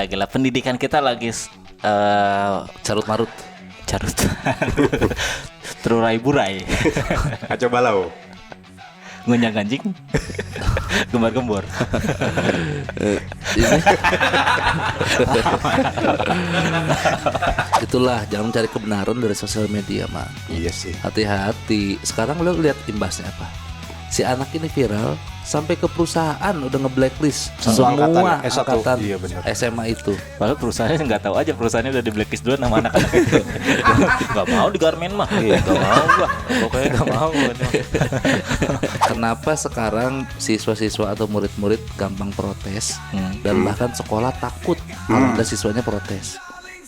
Gila. Pendidikan kita lagi Carut marut. terurai-burai. Kacau balau. Gonjang ganjing. Gembar-gembor. Itulah, jangan mencari kebenaran dari sosial media, Mang. Iya sih. Hati-hati. Sekarang lo lihat imbasnya apa? Si anak ini viral sampai ke perusahaan udah nge-blacklist Satu semua angkatan S1. angkatan Iya, benar. SMA itu. Padahal perusahaannya nggak tahu aja, perusahaannya udah di blacklist duluan sama anak-anak itu. Nggak mau di Garmen mah. Nggak mau gua. Pokoknya nggak mau. Kenapa sekarang siswa-siswa atau murid-murid gampang protes dan bahkan sekolah takut kalau ada siswanya protes,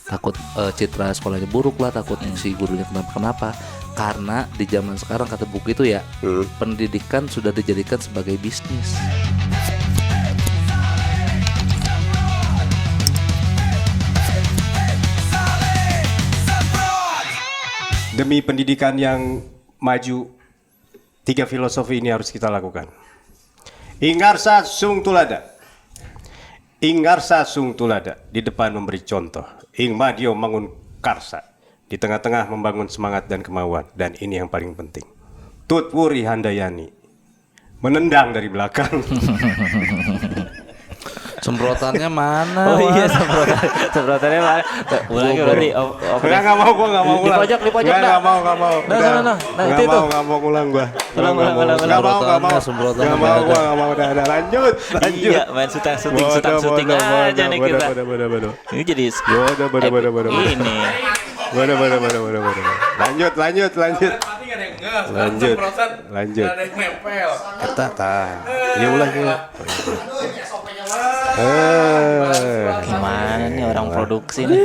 takut citra sekolahnya buruk lah, takut si gurunya kenapa? Karena di zaman sekarang kata buku itu ya, pendidikan sudah dijadikan sebagai bisnis. Demi pendidikan yang maju, 3 filosofi ini harus kita lakukan. Ingarsa sung tulada. Ingarsa sung tulada. Di depan memberi contoh. Ing madio mangun karsa. Di tengah-tengah membangun semangat dan kemauan. Dan ini yang paling penting. Tutwuri handayani. Menendang dari belakang. Semprotannya mana? Oh iya, semprotannya mana? Ulangi berarti. Nggak mau, gua nggak mau ulang. Di pojok. Nggak mau. Nah, itu. Nggak mau ulang gua. Ulang. Semprotannya Nggak mau, gua nggak mau. Udah, lanjut. Iya, main syuting aja nih kita. Bodoh. Ini jadi Bodoh. ini. Bodoh. Lanjut. Kata. Ya ulang. Gimana nih orang produksi nih?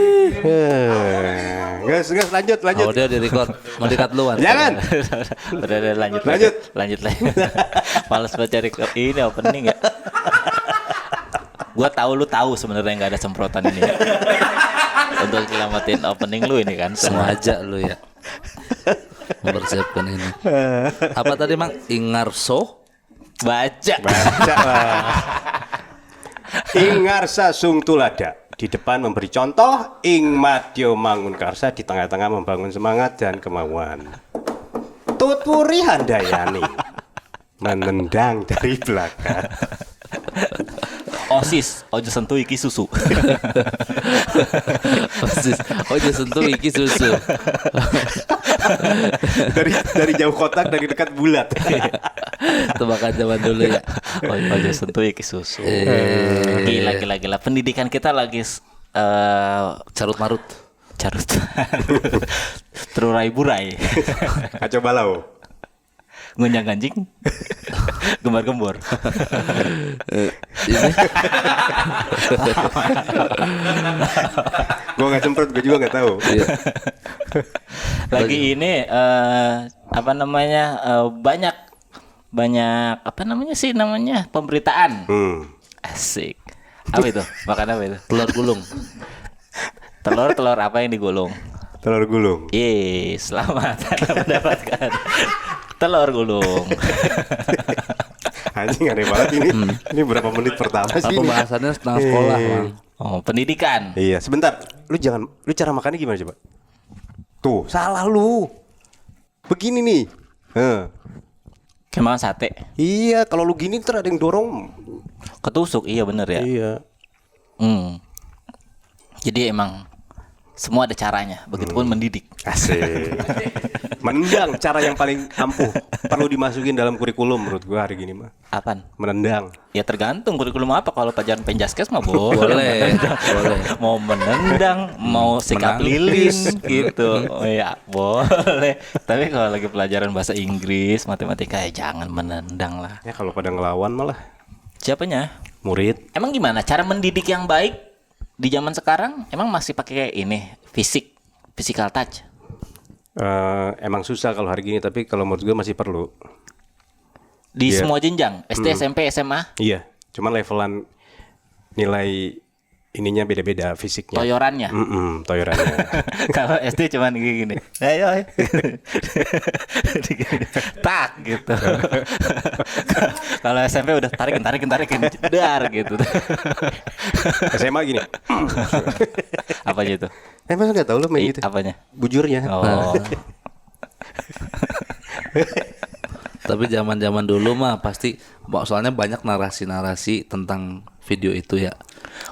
Gas, lanjut. Oh, dia di record, mau di cut luar. Jangan. Udah lanjut. Males banget cari ini opening ya. Gua tahu lu tahu sebenarnya nggak ada semprotan ini ya. Untuk selamatin opening lu ini kan. Sengaja lu ya mempersiapkan ini. Apa tadi, Mang? Ingarso? Baca lah. Ingarsa sung tulada. Di depan memberi contoh. Ing madyo mangun karsa. Di tengah-tengah membangun semangat dan kemauan. Tutwuri handayani. Menendang dari belakang. OSIS, ojo sentuh iki susu. OSIS, ojo sentuh iki susu. dari jauh kotak, dari dekat bulat. Tebakan zaman dulu ya. Ojo sentuh iki susu. Gila. Pendidikan kita lagi Carut marut. Terurai-burai. Kacau balau. Gonjang ganjing. Gembar-gembor. Gue nggak semprot, gue juga nggak tahu. Lagi ini banyak apa namanya sih pemberitaan. Asik. Apa itu? Makan apa itu? Telur gulung. Telur apa yang digulung? Telur gulung. Selamat Anda mendapatkan telur gulung. Anjing aneh banget ini. Ini berapa menit pertama sih? Pembahasannya setengah sekolah, Bang. Oh, pendidikan. Iya, sebentar. Lu cara makannya gimana coba? Tuh, salah lu. Begini nih. Kayak makan sate. Iya, kalau lu gini ntar ada yang dorong. Ketusuk, iya bener ya. Iya. Jadi emang semua ada caranya. Begitupun mendidik. Asik. Menendang cara yang paling ampuh. Perlu dimasukin dalam kurikulum menurut gua hari gini mah. Apaan? Menendang. Ya tergantung kurikulum apa. Kalau pelajaran penjaskes mah boleh. Boleh. Mau menendang, mau sikap lilin gitu. Oh ya, boleh. Tapi kalau lagi pelajaran bahasa Inggris, matematika ya jangan menendang lah. Ya kalau pada ngelawan malah. Siapanya? Murid. Emang gimana cara mendidik yang baik di zaman sekarang? Emang masih pakai ini physical touch? Emang susah kalau hari gini, tapi kalau menurut gue masih perlu. Di Iya. semua jenjang, SD, SMP, SMA? Iya, cuman levelan nilai ininya beda-beda fisiknya. Toyorannya. Toyorannya. Kalau SD cuman gini. Ayo. Tak gitu. Kalau SMP udah tarikin dar gitu. SMA gini. Apa gitu? Masa nggak tahu lo main gitu? Apanya? Bujurnya. Oh. Tapi zaman-zaman dulu mah pasti soalnya banyak narasi-narasi tentang video itu ya.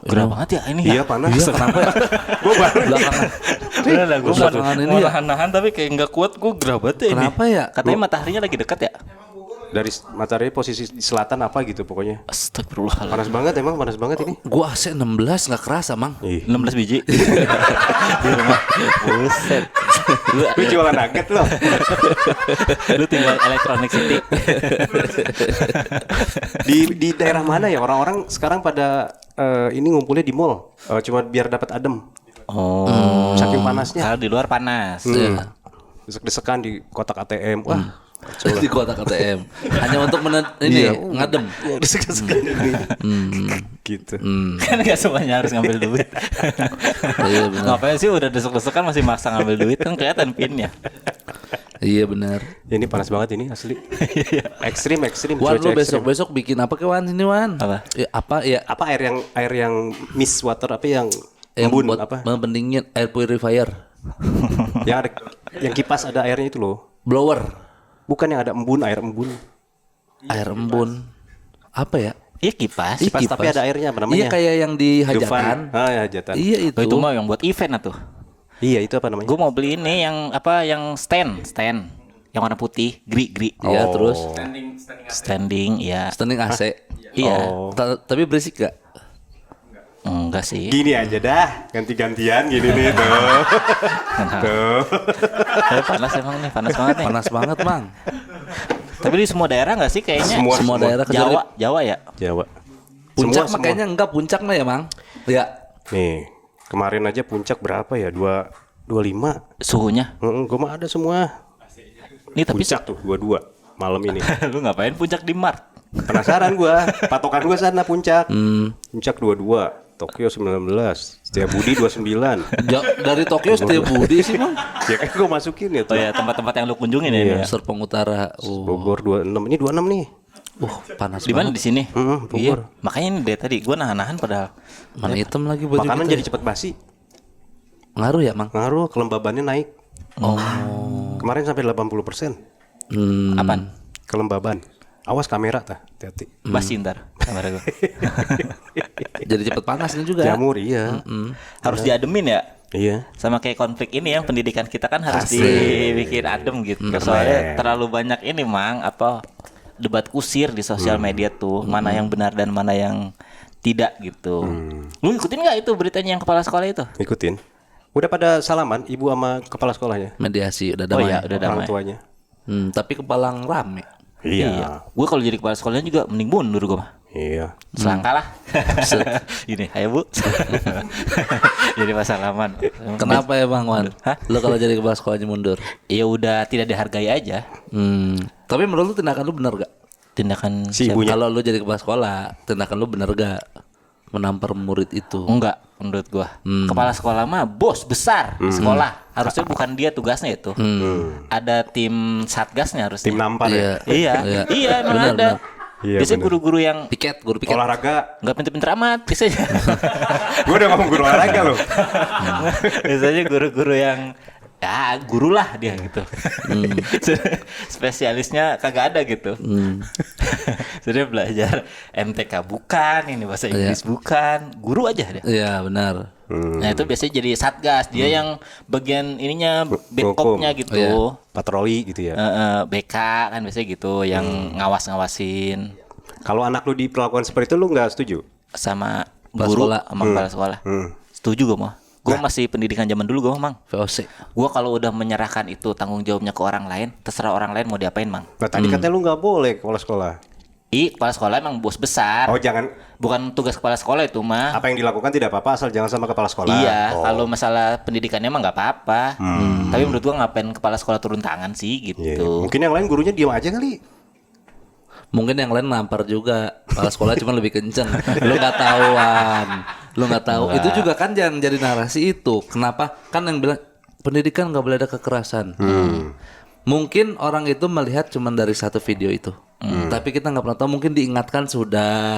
Gerah banget ya ini. Iya panas. Iya, kenapa ya? Gue baru Belakangan. Bener lah, gue Belakangan ini mau ya. nahan-nahan tapi kayak nggak kuat, gue gerah banget ya ini. Kenapa ya? Katanya mataharinya lagi dekat ya. dari matahari posisi di selatan apa gitu pokoknya. Astagfirullahaladzim. Panas banget emang, panas banget ini. Gua AC 16 nggak kerasa, Mang. 16 biji di rumah. Buset. Lu jualan nugget loh. Lu tinggal Electronic City. Di daerah mana ya orang-orang sekarang pada ini ngumpulnya di mall, cuma biar dapat adem. Oh. Saking panasnya. Kalau di luar panas. Iya. Desek-desekan di kotak ATM. Wah. Di kotak ATM. Hanya untuk Iya. ngadem. Desek-desekan ini. Gitu. Kan nggak semuanya harus ngambil duit. Iya benar. Ngapain sih udah desek-desekan masih maksa ngambil duit, kan kelihatan pinnya. Iya benar. Ini panas banget ini asli. Ekstrim Wan, lu cuaca ekstrim. besok-besok bikin apa ke Wan ini Wan? Apa? Ya, apa ya? Apa air yang mist water apa yang Yang embun buat apa? pendingin air purifier. Yang ada yang kipas ada airnya itu loh. Blower. Bukan yang ada embun, air embun. Air embun. Apa ya? Iya kipas. Ih, Kipas tapi ada airnya apa namanya? Iya kayak yang di Dufan. hajatan. Ya, hajatan. Iya itu. Oh, itu mah yang buat event atuh. Iya, itu apa namanya? Gue mau beli ini yang apa? Yang stand yang warna putih, gri. Iya Oh. terus Standing, ya. standing AC. Iya. Oh. Tapi berisik gak? Enggak sih. Gini aja dah, ganti-gantian gini nih tuh. Tuh. Tapi panas emang nih, panas banget nih. Panas banget Mang. Tapi di semua daerah nggak sih kayaknya? Semua daerah kecuali Jawa ya. Jawa. Puncak Semua. makanya enggak puncak mah ya Mang. Ya. Nih, kemarin aja puncak berapa ya? 25. Suhunya. Gua mah ada semua. Nih tapi Puncak tuh 22 malam ini. lu ngapain puncak di Mart? Penasaran gua, patokan gua sana puncak. Puncak 22, Tokyo 19, Setiabudi 29. Dari Tokyo Setiabudi sih Mang. Ya kan gua masukin ya Oh tuh. ya, tempat-tempat yang lu kunjungin ya. Iya. ini ya? Serpong Utara. Oh. Bogor 26. Ini 26 nih. Panas Di mana banget. di sini? Bogor. Iya. Makanya ini dari tadi gua nahan-nahan padahal. Mana hitam lagi baju Makanan kita jadi ya? cepet basi. Ngaruh ya Mang? Ngaruh, kelembabannya naik. Oh. Kemarin sampai 80%. Apaan? Kelembaban. Awas kamera tah, hati-hati. Basi ntar kamera gua. Jadi cepet panasnya juga. Jamur iya. Harus diademin ya. Iya. Sama kayak konflik ini yang pendidikan kita kan harus Asik. dibikin adem gitu. Soalnya terlalu banyak ini Mang apa debat kusir di sosial media tuh, mana yang benar dan mana yang tidak gitu. Lu ikutin nggak itu beritanya yang kepala sekolah itu? Ikutin. Udah pada salaman ibu sama kepala sekolahnya. Mediasi udah Oh damai. iya, udah Orang damai. tuanya. Tapi kepalang rame. Iya. Gue kalau jadi kepala sekolahnya juga mending mundur gue mah. Iya. Selangkah lah. Ini, ayo bu. Jadi pasangan. Kenapa ya Bang Wan? Hah? Lo kalau jadi kepala sekolahnya mundur? Ya udah tidak dihargai aja. Tapi menurut lu tindakan lu benar gak? Tindakan Si siapa? ibunya. Kalau lu jadi kepala sekolah, tindakan lu benar gak? Menampar murid itu. Enggak, menurut gua. Kepala sekolah mah bos besar di sekolah. Harusnya bukan dia tugasnya itu. Ada tim satgasnya harusnya. Tim nampar ya. Iya, iya emang Benar, ada. benar. Iya, Biasanya benar. guru-guru yang Guru piket. Olahraga. nggak pinter-pinter amat biasanya. Gue udah ngomong guru olahraga loh. Biasanya guru-guru yang ya guru lah dia gitu. Spesialisnya kagak ada gitu. Sudah belajar MTK bukan, ini bahasa Inggris bukan, guru aja dia. Iya benar. Nah itu biasanya jadi satgas, dia yang bagian ininya backupnya gitu. Iya. Patroli gitu ya. BK kan biasanya gitu, yang ngawas-ngawasin Kalau anak lu diperlakukan seperti itu lu nggak setuju? sama Kepala guru sekolah. sama kepala sekolah. Setuju gue mah. Gue masih pendidikan zaman dulu gue Mang. VOC. Gue kalau udah menyerahkan itu tanggung jawabnya ke orang lain, terserah orang lain mau diapain Mang. Nah tadi katanya lu nggak boleh kepala sekolah. Kepala sekolah emang bos besar. Oh jangan. Bukan tugas kepala sekolah itu mah. Apa yang dilakukan tidak apa-apa asal jangan sama kepala sekolah. Iya, Oh. kalau masalah pendidikannya mah nggak apa-apa. Tapi menurut gua ngapain kepala sekolah turun tangan sih gitu. Iya. Mungkin yang lain gurunya diam aja kali. Mungkin yang lain nampar juga. Kepala sekolah cuma lebih kenceng. Lu nggak tahuan. Lu nggak tahu. Itu juga kan yang jadi narasi itu. Kenapa? Kan yang bilang pendidikan nggak boleh ada kekerasan. Mungkin orang itu melihat cuma dari satu video itu. Tapi kita nggak pernah tahu. Mungkin diingatkan sudah,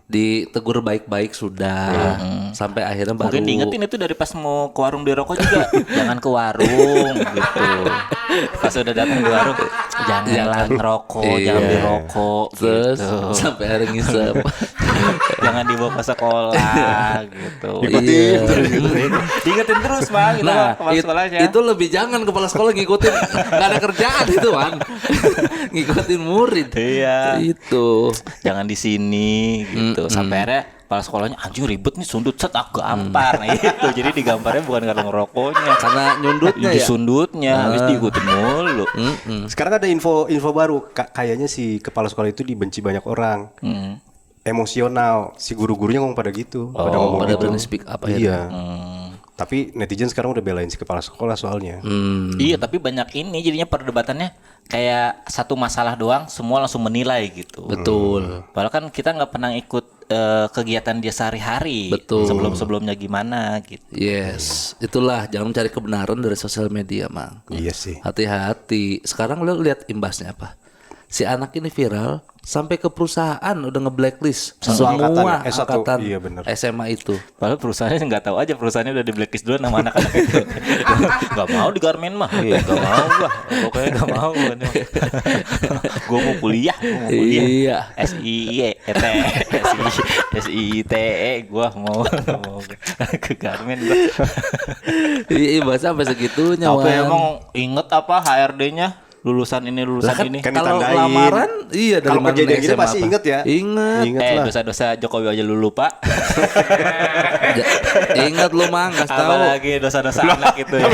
ditegur baik-baik sudah, sampai akhirnya baru. Mungkin diingetin itu dari pas mau ke warung beli rokok juga. Jangan ke warung gitu. Pas udah datang di warung, jangan ngerokok, jangan beli rokok. Terus gitu. sampai akhirnya ngisep. Jangan dibawa ke sekolah gitu. Iya. Diingetin terus bang, gitu Nah, kepala sekolahnya. itu lebih jangan kepala sekolah ngikutin, nggak ada kerjaan itu kan, ngikutin murid. Iya. Itu. Jangan di sini gitu. Sampai akhirnya kepala sekolahnya anjing ribet nih sundut set aku gampar nah gitu. Jadi digambarnya bukan karena ngerokoknya, Karena nyundutnya ya. disundutnya habis diikutin mulu. Sekarang ada info baru, kayaknya si kepala sekolah itu dibenci banyak orang. Emosional, si guru-gurunya ngomong pada gitu, pada ngomong pada gitu. berani speak up akhirnya. Iya. Tapi netizen sekarang udah belain si kepala sekolah soalnya. Iya, tapi banyak ini jadinya perdebatannya kayak satu masalah doang semua langsung menilai gitu. Betul. Padahal kan kita nggak pernah ikut kegiatan dia sehari-hari. Betul. Sebelum-sebelumnya gimana gitu. Yes, itulah jangan mencari kebenaran dari sosial media, Mang. Iya sih. Hati-hati. Sekarang lo lihat imbasnya apa? Si anak ini viral sampai ke perusahaan udah nge-blacklist Satu semua angkatan, S1, angkatan iya bener. SMA itu. Padahal perusahaannya nggak tahu aja perusahaannya udah di blacklist duluan sama anak-anak itu. Nggak mau di Garmen mah. Iya, nggak mau gua. Pokoknya nggak mau. Gua mau kuliah. Iya. SIIT, SIITE gua mau ke Garmen gua. Iya, bahasa sampai segitunya. Tapi Wan. emang inget apa HRD-nya? Lulusan ini, lulusan ini. Kan Kalau ditandain. lamaran, iya dari Kalau mana kejadian gini SMA pasti apa? inget ya. Ingat. Inget lah. Dosa-dosa Jokowi aja lu lupa. Ingat lu, Mang, kasih tahu. Apalagi dosa-dosa anak itu ya.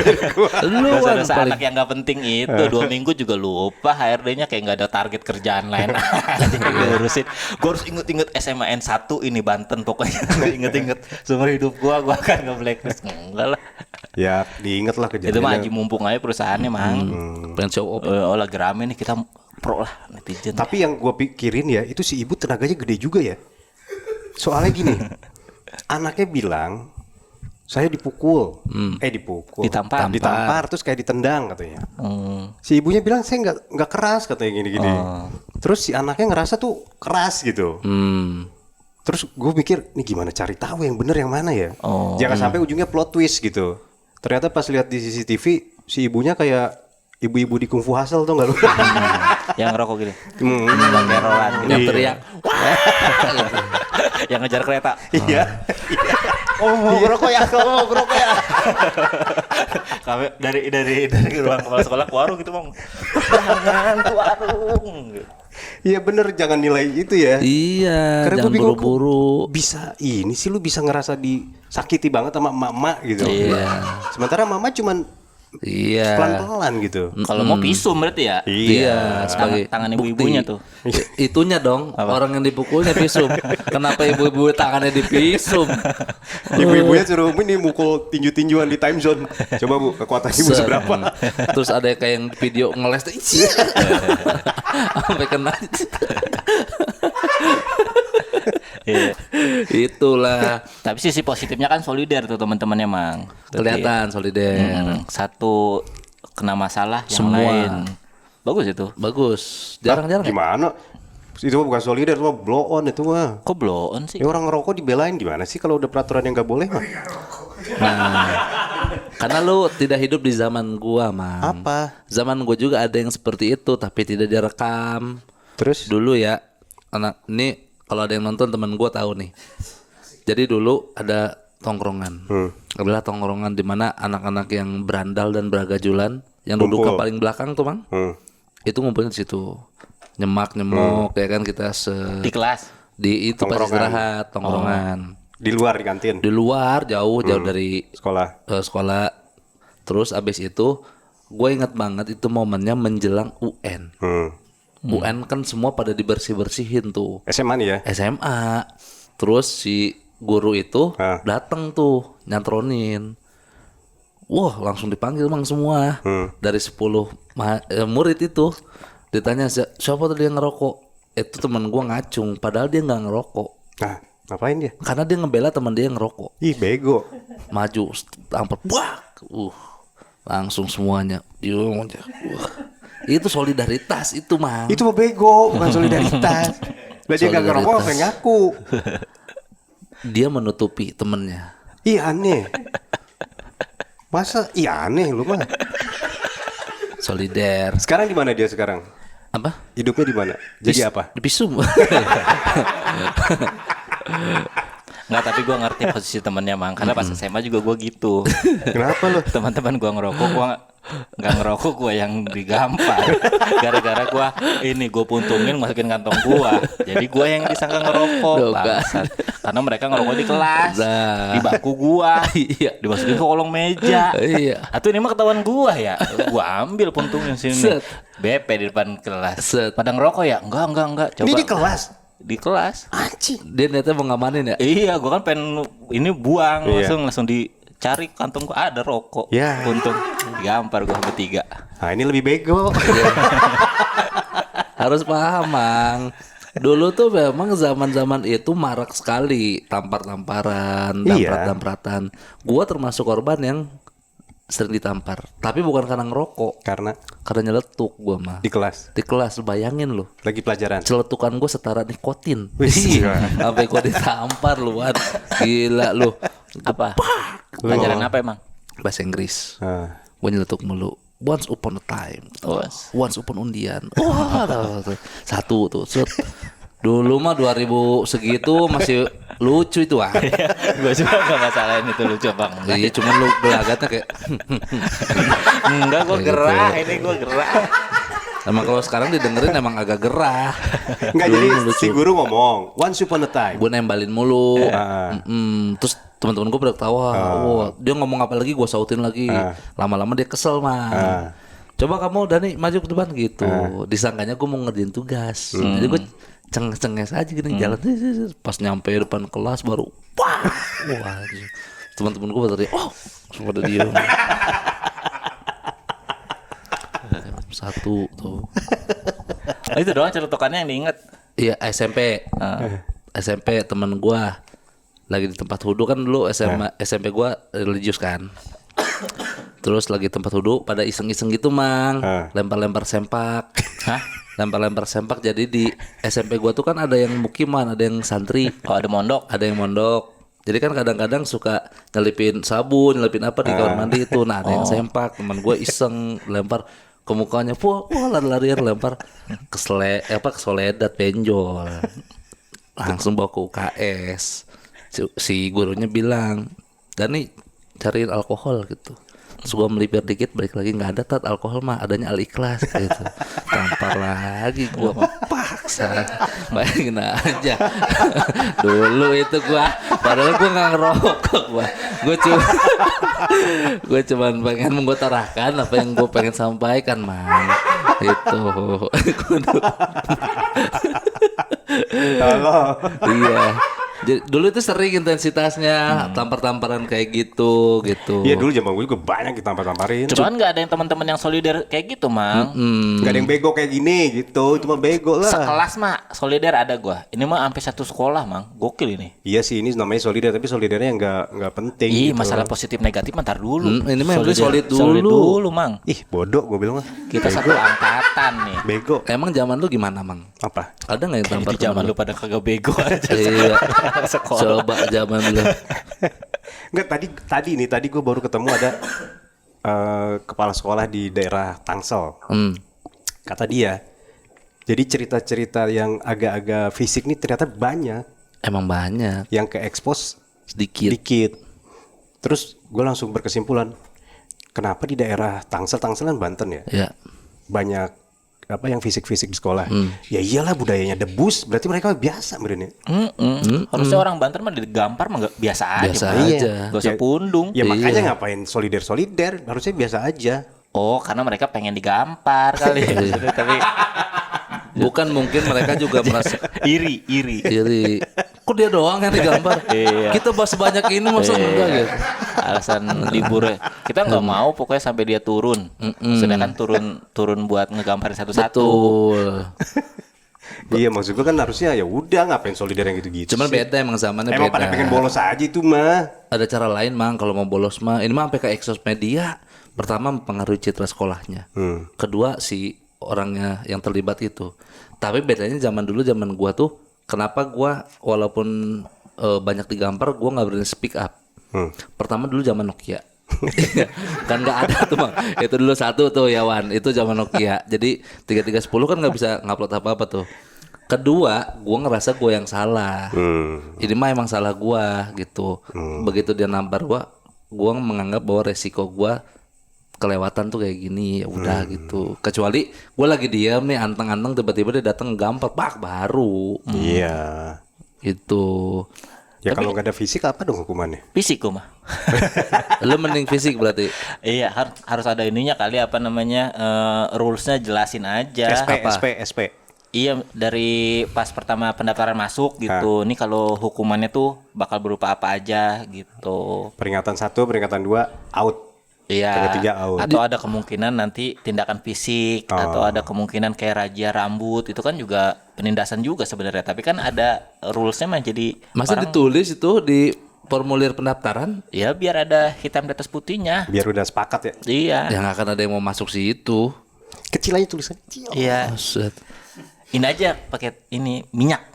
Lu Wan, Dosa-dosa paling. anak yang gak penting itu 2 minggu juga lupa. HRD-nya kayak gak ada target kerjaan lain aja diurusin. Gue harus inget-inget SMA N1 ini Banten pokoknya. Inget-inget seumur hidup gue akan nge-blacklist. Enggak lah. Ya diinget lah kejadiannya. Itu mah aji mumpung aja perusahaannya Mang. Pengen show off. Oh lagi rame nih kita pro lah netizen. Tapi yang gue pikirin ya, itu si ibu tenaganya gede juga ya. Soalnya gini, anaknya bilang saya dipukul, dipukul, ditampar, terus kayak ditendang katanya. Si ibunya bilang saya nggak keras katanya gini-gini. Terus si anaknya ngerasa tuh keras gitu. Terus gue mikir, nih gimana cari tahu yang bener yang mana ya? Jangan sampai ujungnya plot twist gitu. Ternyata pas lihat di CCTV, si ibunya kayak ibu-ibu di Kung Fu Hustle tuh nggak lu? Yang ngerokok gini. Pakai rolan gitu. Yang teriak. Yang ngejar kereta. Iya. Oh, ngerokok ya, mau ngerokok ya. Kami dari ruang kepala sekolah ke warung gitu, Bang. Jangan ke warung. Iya bener, jangan nilai itu ya. Iya, Karena jangan gue bingung buru-buru. bisa ini sih lu bisa ngerasa disakiti banget sama emak-emak gitu. Iya. Sementara mama cuman Iya. pelan-pelan gitu. Kalau mau pisum berarti ya. Iya, sebagai tangan bukti. ibu-ibunya tuh. Itunya dong, orang yang dipukulnya pisum. Kenapa ibu-ibu tangannya dipisum? Ibu-ibunya suruh ini mukul tinju-tinjuan di time zone. Coba Bu, kekuatan ibu seberapa? Terus ada kayak yang video ngeles tuh, sampai kena. Iya. Itulah Tapi sisi positifnya kan solider tuh teman-temannya, Mang. kelihatan solider. Satu kena masalah yang Semua. lain. Bagus itu. Bagus. Jarang-jarang. ya? Gimana? Itu mah bukan solidar, itu mah blow on itu mah. Kok blow on sih? Ya orang ngerokok dibelain gimana sih kalau udah peraturan yang nggak boleh mah? Karena lu tidak hidup di zaman gua, Mang. Apa? Zaman gua juga ada yang seperti itu tapi tidak direkam. Terus? Dulu ya, anak ini kalau ada yang nonton teman gua tahu nih. Jadi dulu ada tongkrongan. Adalah tongkrongan di mana anak-anak yang berandal dan beragajulan yang duduk ke paling belakang tuh, Mang. Itu ngumpulnya di situ. Nyemak-nyemok ya kan kita Di kelas. di itu pas Tongkrongan. istirahat tongkrongan. Di luar di kantin Di luar jauh dari sekolah. sekolah. Terus abis itu gue ingat banget itu momennya menjelang UN. UN kan semua pada dibersih-bersihin tuh. SMA nih ya. SMA. Terus si guru itu Ah. datang tuh nyantronin. Wah, langsung dipanggil Mang semua. Dari 10 murid itu ditanya siapa tadi yang ngerokok? itu teman gue ngacung, padahal dia nggak ngerokok. Nah, ngapain dia? Karena dia ngebela teman dia yang ngerokok. Ih, bego. Maju, tampar, buak, langsung semuanya. Itu solidaritas itu mah. Itu mah bego, bukan solidaritas. Lah dia gak ngerokok, apa yang ngaku? Dia menutupi temennya. Ih, aneh. Masa? Iya aneh lu mah. Solider. Sekarang di mana dia sekarang? Apa? Hidupnya di mana? Jadi apa? Di pisum. Nggak, tapi gue ngerti posisi temennya Mang. Karena pas SMA juga gue gitu. Kenapa lu? Teman-teman gue ngerokok, gue nggak ngerokok, gue yang digampar. Gara-gara gue puntungin masukin kantong gue. Jadi gue yang disangka ngerokok. Bangsat. Karena mereka ngerokok di kelas, di bangku gue, dimasukin ke kolong meja. Atau ini mah ketahuan gue ya. Gue ambil puntungin sini. BP di depan kelas. Pada ngerokok ya? Enggak. Coba. Ini di kelas? Di kelas. Anjing. Dia niatnya mau ngamanin ya? Iya, gue kan pengen ini buang, langsung dicari kantong gue ada rokok. Ya. Untung digampar gue bertiga. Nah, ini lebih bego. Harus paham, Mang. Dulu tuh memang zaman-zaman itu marak sekali tampar-tamparan, damprat-dampratan. Gua termasuk korban yang sering ditampar, tapi bukan karena ngerokok, Karena nyeletuk gua mah. di kelas Di kelas, bayangin lu. lagi pelajaran. Celetukan gua setara nikotin. Wih, Sampai gua ditampar lu, Wan. Gila lu. Apa? Pelajaran apa emang? Bahasa Inggris. Ah. Gua nyeletuk mulu. Once upon a time. Once. Once upon undian. Wah, satu tuh. Set. Dulu mah 2000 segitu masih lucu itu ah. Gue juga gak masalahin itu lucu Bang. Iya, cuman lu belagatnya kayak Enggak, gue gerah. Ini gue gerah. emang kalau sekarang didengerin emang agak gerah. Enggak, jadi si guru ngomong once upon a time. Gue nembalin mulu. Terus teman-teman gue pada ketawa. Wah, dia ngomong apa lagi gue sautin lagi. Lama-lama dia kesel mah. Coba kamu Dani maju ke depan gitu. Disangkanya gue mau ngerjain tugas. Jadi gue cenges aja gini jalan. Pas nyampe depan kelas baru wah. Teman-teman gue pada teriak, oh, pada diem. Satu tuh. Itu doang celutukannya yang diinget. Iya, SMP. SMP teman gua lagi di tempat wudhu kan dulu SMP gua religius kan. Terus lagi tempat wudhu pada iseng-iseng gitu, Mang. Lempar-lempar sempak. Hah? Lempar-lempar sempak. Jadi di SMP gua tuh kan ada yang mukiman, ada yang santri. Oh, ada mondok. Ada yang mondok. Jadi kan kadang-kadang suka nyelipin sabun, nyelipin apa di kamar mandi itu. Nah, ada yang sempak. Teman gua iseng lempar ke mukanya, wah lari-larian lempar ke soledat benjol. Langsung bawa ke UKS. Si gurunya bilang, Dani cariin alkohol gitu. Terus gue melipir dikit, balik lagi nggak ada tat alkohol mah, adanya Al-Ikhlas gitu. Tampar lagi gue paksa. Bayangin aja. Dulu itu gue, padahal gue nggak ngerokok gue cuman pengen mengutarakan apa yang gue pengen sampaikan, man. Itu. Halo. Iya. Jadi, dulu itu sering intensitasnya tampar-tamparan kayak gitu. Iya, dulu zaman gue juga banyak ditampar-tamparin. Cuman nggak ada yang teman-teman yang solider kayak gitu, Mang. Gak ada yang bego kayak gini gitu, cuma bego lah. Sekelas mah solider ada gua. Ini mah sampai satu sekolah, Mang. Gokil ini. Iya sih, ini namanya solidar, tapi solidarnya nggak penting. Ih, gitu. masalah positif negatif ntar dulu. Ini mah yang penting solid Solid dulu. dulu, Mang. Ih, bodoh gue bilang mah. Kita satu angkatan nih. Bego. Emang zaman lu gimana, Mang? Apa? Ada nggak yang tampar Di zaman lu pada kagak bego aja. Iya. Sekolah. Coba zaman lu. Enggak, tadi gue baru ketemu ada kepala sekolah di daerah Tangsel. Kata dia, jadi cerita-cerita yang agak-agak fisik nih ternyata banyak. Emang banyak. Yang ke-expose Sedikit. Terus gue langsung berkesimpulan, kenapa di daerah Tangsel kan Banten ya, Ya. banyak apa yang fisik-fisik di sekolah. Ya iyalah, budayanya debus, berarti mereka biasa benernya. Harusnya orang Banten mah digampar mah nggak biasa aja. Biasa Bang. aja. Gak usah pundung. Ya makanya ngapain solider, harusnya biasa aja. Oh, karena mereka pengen digampar kali. Tapi Bukan, mungkin mereka juga merasa iri. iri. Kok dia doang yang digambar? Iya. Kita bahas sebanyak ini masa enggak gitu. Alasan liburnya kita nggak mau pokoknya sampai dia turun. Sedangkan turun buat ngegambarin satu-satu. Betul. Iya maksud gua kan harusnya ya udah ngapain solidar yang gitu-gitu. Cuman sih. beda emang zamannya Emang beda. pada pengen bolos aja itu mah. Ada cara lain mang kalau mau bolos mah. Ini mah sampai ke eksos media. Pertama mempengaruhi citra sekolahnya. Kedua si orangnya yang terlibat itu. Tapi bedanya zaman dulu zaman gua tuh kenapa gua walaupun banyak digambar gua nggak berani speak up. Pertama dulu zaman Nokia. Kan nggak ada tuh bang. Itu dulu satu tuh ya Wan. Itu zaman Nokia. Jadi 3310 kan nggak bisa ngupload apa-apa tuh. Kedua, gua ngerasa gua yang salah. Ini mah emang salah gua gitu. Begitu dia nampar gua menganggap bahwa resiko gua kelewatan tuh kayak gini. Ya udah gitu. Kecuali gua lagi diam nih anteng-anteng tiba-tiba dia datang ngegampar, pak baru. Iya. Itu. Ya kalau nggak ada fisik apa dong hukumannya? Fisik gua mah. Lu mending fisik berarti. Iya, harus ada ininya kali apa namanya rulesnya jelasin aja. SP. Iya, dari pas pertama pendaftaran masuk gitu. Nih kalau hukumannya tuh bakal berupa apa aja gitu. Peringatan 1, peringatan 2 out. Iya. Yang ketiga out. Atau ada kemungkinan nanti tindakan fisik atau ada kemungkinan kayak razia rambut itu kan juga penindasan juga sebenarnya. Tapi kan ada rulesnya mah jadi Masa orang, ditulis itu di formulir pendaftaran? ya biar ada hitam di atas putihnya. Biar udah sepakat ya. Iya. Ya nggak akan ada yang mau masuk situ. Kecil aja tulisannya. Kecil. Iya. Buset. Ini aja pakai ini minyak.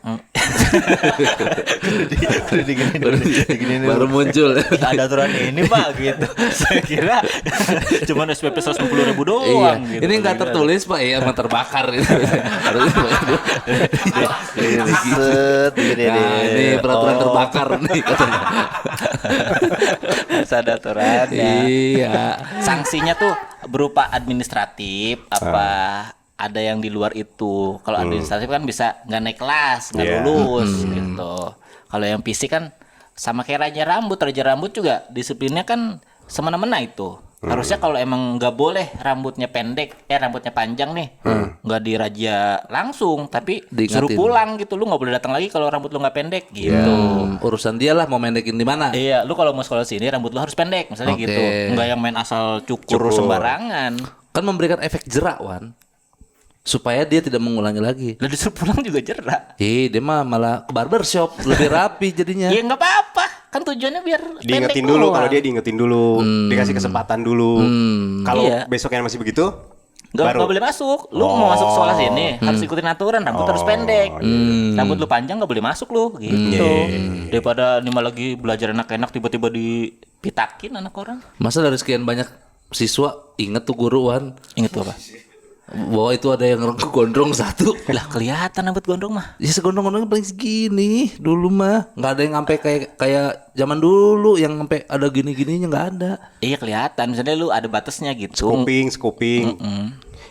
Baru muncul. Ada aturan ini Pak gitu. Saya kira cuman SPP 150.000 doang Iya. gitu. Ini nggak tertulis Pak, ya emang terbakar itu. Nah, ini peraturan terbakar nih katanya. Harus ada aturannya. Iya. Sanksinya tuh berupa administratif apa ada yang di luar itu. Kalau administratif kan bisa nggak naik kelas, nggak Iya. lulus gitu. Kalau yang fisik kan sama kayak raja rambut juga disiplinnya kan semena-mena itu. Harusnya kalau emang nggak boleh rambutnya pendek, rambutnya panjang nih, nggak diraja langsung, tapi suruh Diingatin. pulang gitu. Lu nggak boleh datang lagi kalau rambut lu nggak pendek gitu. Urusan dia lah mau mendekin di mana. Iya, lu kalau mau sekolah sini rambut lu harus pendek misalnya Oke. gitu. Enggak yang main asal cukur sembarangan. Kan memberikan efek jerak Wan. Supaya dia tidak mengulangi lagi. Lah disuruh pulang juga jerak. Dia mah malah ke barbershop lebih rapi jadinya. Ya enggak apa-apa. Kan tujuannya biar Diingetin pendek dulu doang. kalau dia diingetin dulu, dikasih kesempatan dulu. Kalau Iya. besoknya masih begitu, Nggak boleh masuk. Lu mau masuk sekolah sini harus ikutin aturan. Rambut harus pendek. Rambut lu panjang nggak boleh masuk lu gitu. Daripada ini malah lagi belajar enak-enak tiba-tiba dipitakin anak orang. Masa dari sekian banyak siswa inget tuh guru Wan Ingat tuh apa? bahwa itu ada yang gondrong satu. Lah kelihatan rambut gondrong mah. Ya segondong-gondongnya paling segini dulu mah. Nggak ada yang sampai kayak zaman dulu yang sampai ada gini-gininya nggak ada. Iya kelihatan. Misalnya lu ada batasnya gitu. scoping.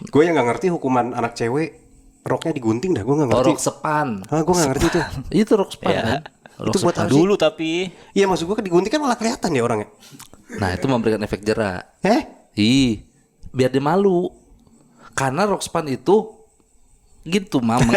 Gue yang nggak ngerti hukuman anak cewek roknya digunting dah, gue nggak ngerti. Rok sepan. Gue nggak ngerti tuh. Itu rok sepan Ya. kan? Rok Itu buat sepan. apa sih? Dulu tapi Iya maksud gue digunting kan malah kelihatan ya orangnya. Nah itu memberikan efek jerak. Eh? Biar dia malu. Karena rok sepan itu gitu mama.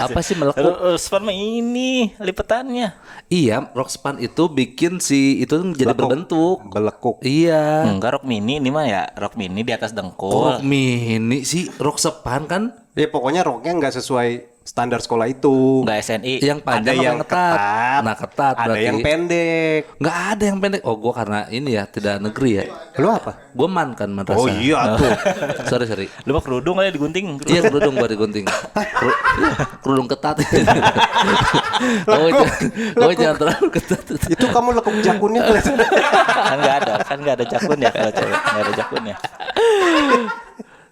Apa sih melekuk? span mah ini lipetannya. Iya, rok span itu bikin si itu jadi berbentuk. Belekuk. Iya. Enggak rok mini ini mah ya rok mini di atas Oh, dengkul. mini sih rok sepan kan Ya pokoknya roknya nggak sesuai standar sekolah itu. Enggak SNI. yang Ada panjang yang sama ketat. Nah, ketat ada berarti. yang pendek. Nggak ada yang pendek. Oh, gua karena ini ya tidak negeri ya. Lu apa? Gua man kan madrasah. Oh iya tuh. sorry. Lu mah kerudung kali digunting. Iya kerudung gua digunting. Kerudung ketat. Oh jangan terlalu ketat. Itu kamu lekuk jakunnya kelihatan. kan enggak ada jakunnya kalau cewek. Enggak ada jakunnya.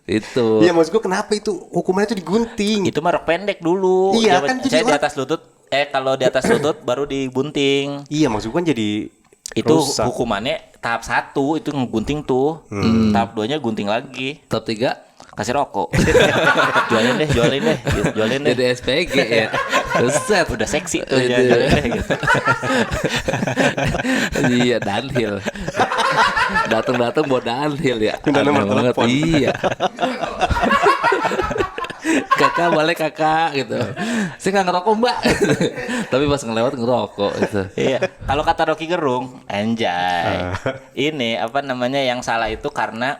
Itu. Iya maksud gue kenapa itu hukumannya itu digunting. Itu mah rok pendek dulu. Iya, Zaman- kan jadi saya di orang- atas lutut. Kalau di atas lutut baru digunting. Iya maksud gue kan jadi Itu rusak. hukumannya tahap 1 itu ngegunting tuh. Tahap 2-nya gunting lagi. Top 3 Kasih rokok. jualin deh. jadi SPG ya. Set. Udah seksi tuh Itu. jualin deh gitu. Iya downhill. Datang bawa downhill ya. Udah nomor Aneh banget. telepon. Iya. Kakak boleh kakak gitu. Saya nggak ngerokok mbak. Tapi pas ngelewat ngerokok itu. Iya. Kalau kata Rocky Gerung, anjay. Ini apa namanya yang salah itu karena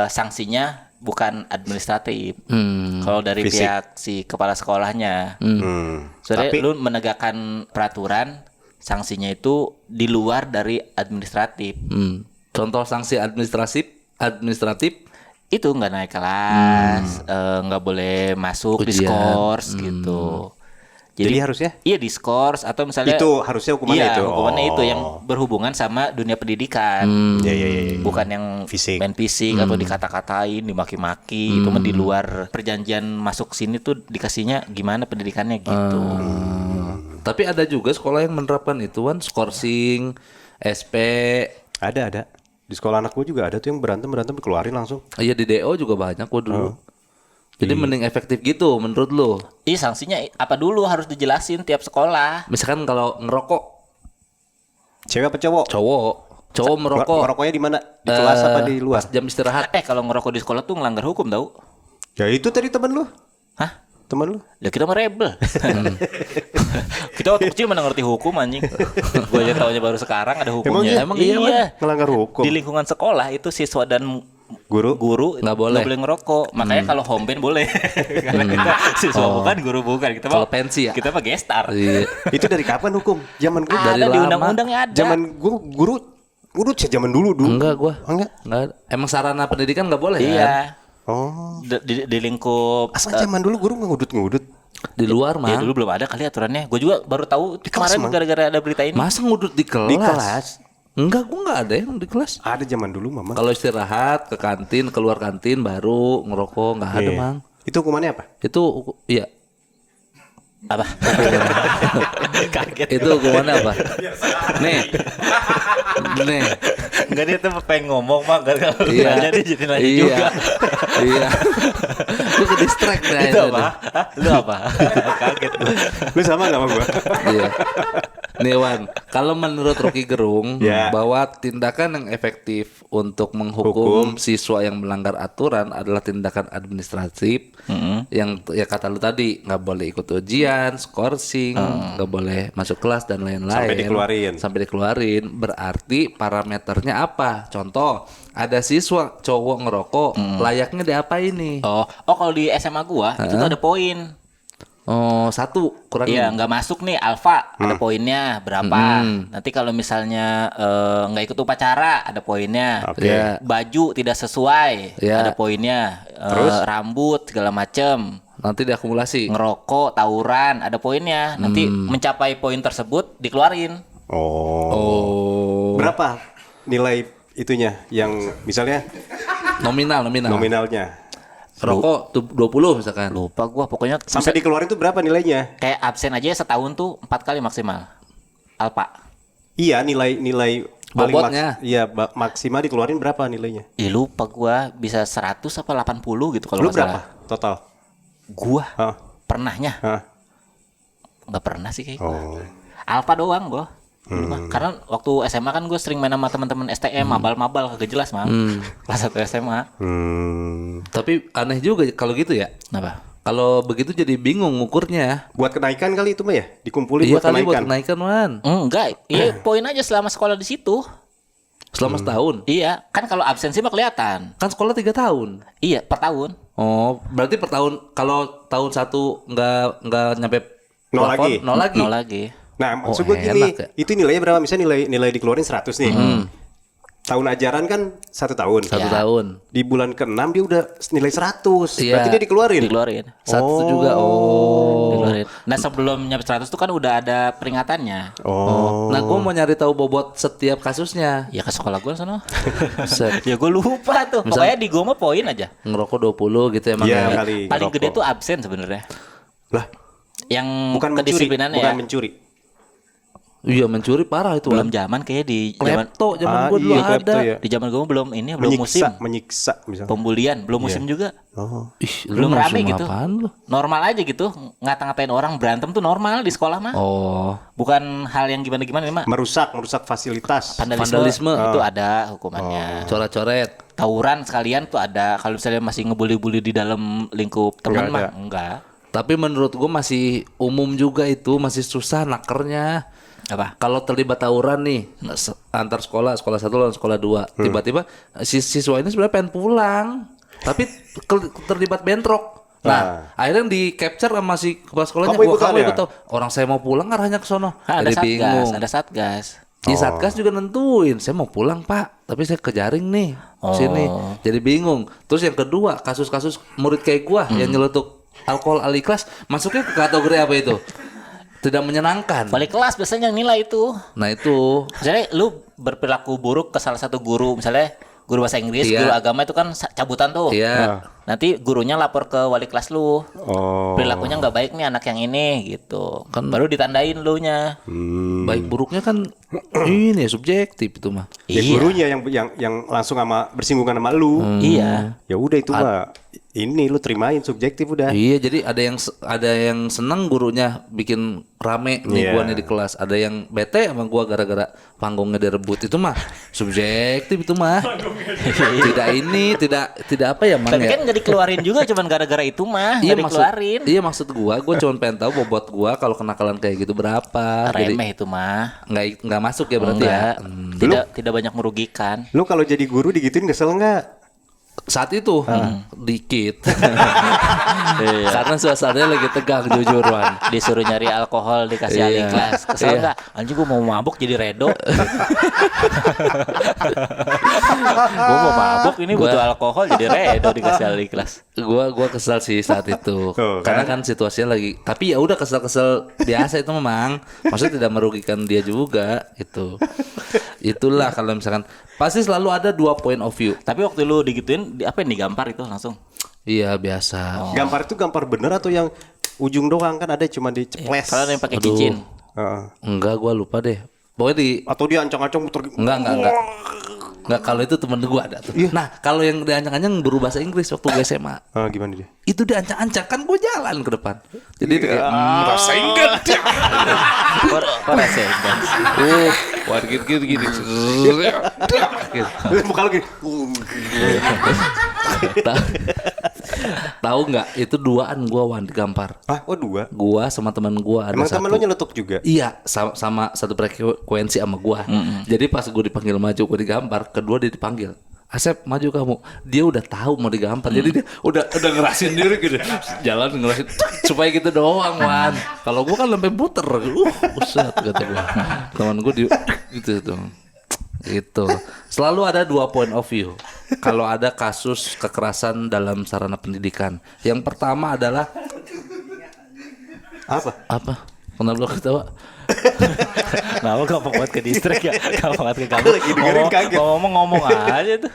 sanksinya bukan administratif. Hmm. Kalau dari Fisik. pihak si kepala sekolahnya. Soalnya Tapi- lu menegakkan peraturan, sanksinya itu di luar dari administratif. Contoh sanksi administratif Itu nggak naik kelas, nggak boleh masuk, Ujian. diskors gitu. Jadi harusnya? Iya diskors atau misalnya Itu harusnya hukumannya iya, itu. hukumannya itu Oh. yang berhubungan sama dunia pendidikan. Iya. Bukan yang Fisik. main fisik atau dikata-katain, dimaki-maki. Itu mah di luar perjanjian masuk sini tuh dikasihnya gimana pendidikannya gitu. Tapi ada juga sekolah yang menerapkan itu kan, skorsing, SP. Ada. Di sekolah anakku juga ada tuh yang berantem dikeluarin langsung. Iya di DO juga banyak kok dulu. Jadi mending efektif gitu menurut lu. Iya sanksinya apa dulu harus dijelasin tiap sekolah. Misalkan kalau ngerokok Cewek apa cowok? cowok merokok Ngerokoknya di mana? Di kelas apa di luar? pas jam istirahat. Kalau ngerokok di sekolah tuh ngelanggar hukum tau. Ya itu tadi temen lu. Hah? Temen lu. Ya kita mah rebel. Kita waktu kecil mana ngerti hukum anjing. Gue aja taunya baru sekarang ada hukumnya. Emang iya, iya. Ngelanggar hukum. Di lingkungan sekolah itu siswa dan Guru? Nggak boleh. ngerokok. Makanya kalau home band boleh. Karena kita siswa bukan, guru bukan. Kita Kalau mah pensi ya? Kita mah gestar. Iya. Itu dari kapan hukum? Zaman gua. Dari Ada di lama. undang-undangnya ada. Zaman gua guru zaman dulu. Enggak gua. Enggak. Enggak. Emang sarana pendidikan enggak boleh kan? Iya. Oh. Di lingkup Asal zaman dulu guru ngudut-ngudut. Di luar ya mah. dulu belum ada kali aturannya. Gue juga baru tahu kelas, kemarin Mang. gara-gara ada berita ini. Masa ngudut di kelas? Di kelas. Enggak, gua enggak ada yang di kelas. Ada zaman dulu, Mama. Kalau istirahat ke kantin, keluar kantin baru ngerokok, enggak ada, Iya. Mang. Itu hukumannya apa? Itu iya. Apa? Kaget. Itu hukumannya apa? Nih. Nih. Enggak, dia tuh pengen ngomong mah kalau Iya. nanya dia jadi nanya Iya. juga. Iya. Lu ke distract dah Itu apa? Hah? Lu apa? Kaget gue. Lu sama gak sama gua? Iya. Nih Wan, kalau menurut Rocky Gerung Ya. bahwa tindakan yang efektif untuk menghukum siswa yang melanggar aturan adalah tindakan administratif yang ya kata lu tadi nggak boleh ikut ujian, skorsing, nggak boleh masuk kelas dan lain-lain. Sampai dikeluarin. Berarti parameternya apa? Contoh, ada siswa cowok ngerokok, layaknya diapain nih? Oh, kalau di SMA gua itu tuh ada poin. Oh, 1 kurangin. Iya, nggak masuk nih alfa, ada poinnya berapa. Nanti kalau misalnya nggak ikut upacara, ada poinnya. Oke. Iya. Baju tidak sesuai, Iya. ada poinnya. Terus? Rambut segala macem. Nanti diakumulasi. Ngerokok, tawuran, ada poinnya. Nanti mencapai poin tersebut dikeluarin. Oh. Berapa nilai itunya yang misalnya Nominal. nominalnya? Rokok tuh 20 misalkan. Lupa gua, pokoknya Sampai dikeluarin tuh berapa nilainya? kayak absen aja setahun tuh 4 kali maksimal. Alpa. Iya, nilai paling Bobotnya. maksimal dikeluarin berapa nilainya? Lupa gua bisa 100 apa 80 gitu kalau Lu nggak berapa salah. total? Gua Hah? pernahnya Hah? nggak pernah sih kayak gua. Oh. Alfa doang gua. Dulu mah. Karena waktu SMA kan gue sering main sama teman-teman STM, mabal-mabal kagak jelas mah. Kelas 1 SMA. Tapi aneh juga kalau gitu ya. Kenapa? Kalau begitu jadi bingung ngukurnya. Buat kenaikan kali itu mah ya? Dikumpulin Iya buat kali buat kenaikan. kenaikan Wan. Enggak, iya poin aja selama sekolah di situ. Selama setahun. Iya, kan kalau absensi mah kelihatan. Kan sekolah 3 tahun. Iya, per tahun. Oh, berarti per tahun kalau tahun 1 nggak nyampe Nol plafon, lagi. Nol lagi. Nol lagi. Nah, Oh, maksud gue gini, enak ya. itu nilainya berapa? Misalnya nilai dikeluarin 100 nih. Tahun ajaran kan 1 tahun. 1 Ya. tahun. Di bulan ke-6 dia udah nilai 100. Iya. Berarti dia dikeluarin. Dikeluarin. Satu juga. Oh. Dikeluarin. Nah, sebelum nyampe 100 tuh kan udah ada peringatannya. Oh. Nah, gue mau nyari tahu bobot setiap kasusnya. Ya ke sekolah gue sana. Set. Ya gue lupa tuh. Pokoknya di gue mah poin aja. Ngerokok 20 gitu emang. Iya, ya. kali. Paling ngerokok. gede tuh absen sebenarnya. Lah, Yang bukan mencuri, kedisiplinannya bukan ya. mencuri. Iya, mencuri parah itu. Belum Wan. zaman kayak di zaman Klepto zaman gue dulu iya, klepto ada. ya. di zaman gue belum musim Menyiksa misalnya. pembulian, belum musim juga. Oh. Ih, Belum lu rame musuh gitu. apaan lu? Normal aja gitu, ngata-ngatain orang berantem tuh normal di sekolah mah. Oh, Bukan hal yang gimana-gimana ini mah. Merusak fasilitas. Vandalisme. Itu ada hukumannya. coret-coret. Tawuran sekalian tuh ada. Kalau misalnya masih ngebully-bully di dalam lingkup Nggak teman mah ada. enggak. Tapi menurut gue masih umum juga itu, masih susah nakernya. Apa? Kalau terlibat tawuran nih antar sekolah 1 lawan sekolah 2, tiba-tiba si siswa ini sebenarnya pengen pulang. tapi terlibat bentrok. Nah, akhirnya di capture sama si kepala sekolahnya. Kamu ikutan Kamu ya? ikut tahu. Orang saya mau pulang arahnya ke sono. Ada Jadi satgas, bingung. ada satgas. Di satgas juga nentuin, saya mau pulang Pak, tapi saya ke Jaring nih, sini. Jadi bingung. Terus yang kedua, kasus-kasus murid kayak gua yang nyeletuk alkohol alih kelas, masuknya ke kategori apa itu? Tidak menyenangkan. Balik kelas biasanya nilai itu. Nah itu, Misalnya lu berperilaku buruk ke salah satu guru, misalnya guru bahasa Inggris, Iya. guru agama itu kan cabutan tuh. iya. Nanti gurunya lapor ke wali kelas lu. Oh. Perilakunya nggak baik nih anak yang ini gitu. Kan baru ditandain lu nya. Baik buruknya kan ini subjektif itu mah. Ya Iya. gurunya yang langsung bersinggungan sama lu. Iya. Ya udah itu mah ini lu terimain subjektif udah. Iya, jadi ada yang seneng gurunya bikin rame nih Iya. gua nih di kelas. Ada yang bete sama gua gara-gara panggungnya direbut. Itu mah subjektif itu mah. tidak apa ya, Mang Tapi ya? kan nggak dikeluarin juga cuman gara-gara itu mah. Nggak dikeluarin. Maksud gua cuma pengen tahu bobot gua kalau kenakalan kayak gitu berapa. Jadi Remeh itu mah. nggak masuk ya berarti ya. Enggak. Tidak banyak merugikan. Lu kalau jadi guru digituin kesel nggak? Saat itu dikit. Karena suasananya lagi tegang jujuran. Disuruh nyari alkohol dikasih alih Iya. kelas. Kesel Iya. nggak? Anjing gua mau mabuk jadi redo. Gua mau mabuk ini butuh alkohol jadi redo dikasih alih kelas. Gua kesal sih saat itu. Tuh, Karena kan situasinya lagi, tapi ya udah kesel-kesel biasa itu memang. Maksudnya tidak merugikan dia juga gitu. Itulah kalau misalkan pasti selalu ada 2 point of view. Tapi waktu lu digituin, apa yang digampar itu langsung? Iya biasa. Gambar itu gambar bener atau yang ujung doang kan ada cuma diceples. Kalau ada yang pakai Aduh. cincin. Heeh. Enggak, gua lupa deh. Pokoknya di Atau dia ancang-ancang muter. enggak. Enggak, kalau itu temen gua ada tuh. Nah, kalau yang diancang-ancang guru bahasa Inggris waktu gue SMA, Ah, gimana dia? itu diancang-ancang kan gua jalan ke depan. Jadi dia kayak rasa ingat. Kok rasa enggak? Wah gini. Gitu. Buka lagi. Tahu nggak? Itu duaan gua Wan digampar. Ah, oh 2. Gua sama teman gua ada Emang satu. temen lu nyeletuk juga? Iya, sama satu frekuensi sama gua. Jadi pas gua dipanggil maju, gua digampar, kedua dia dipanggil. Asep maju kamu. Dia udah tahu mau digampar. Jadi dia udah ngerasin diri gitu. Jalan ngerasin supaya gitu doang, Wan. Kalau gua kan sampai muter. Buset kata gua. Teman gua gitu dong. Gitu. Selalu ada 2 point of view. Kalau ada kasus kekerasan dalam sarana pendidikan. Yang pertama adalah apa? Kenapa lo ketawa? Nah, lu gampang banget ke distrik ya. Gampang banget ke kamu. Lagi dengerin kaget. Ngomong aja tuh.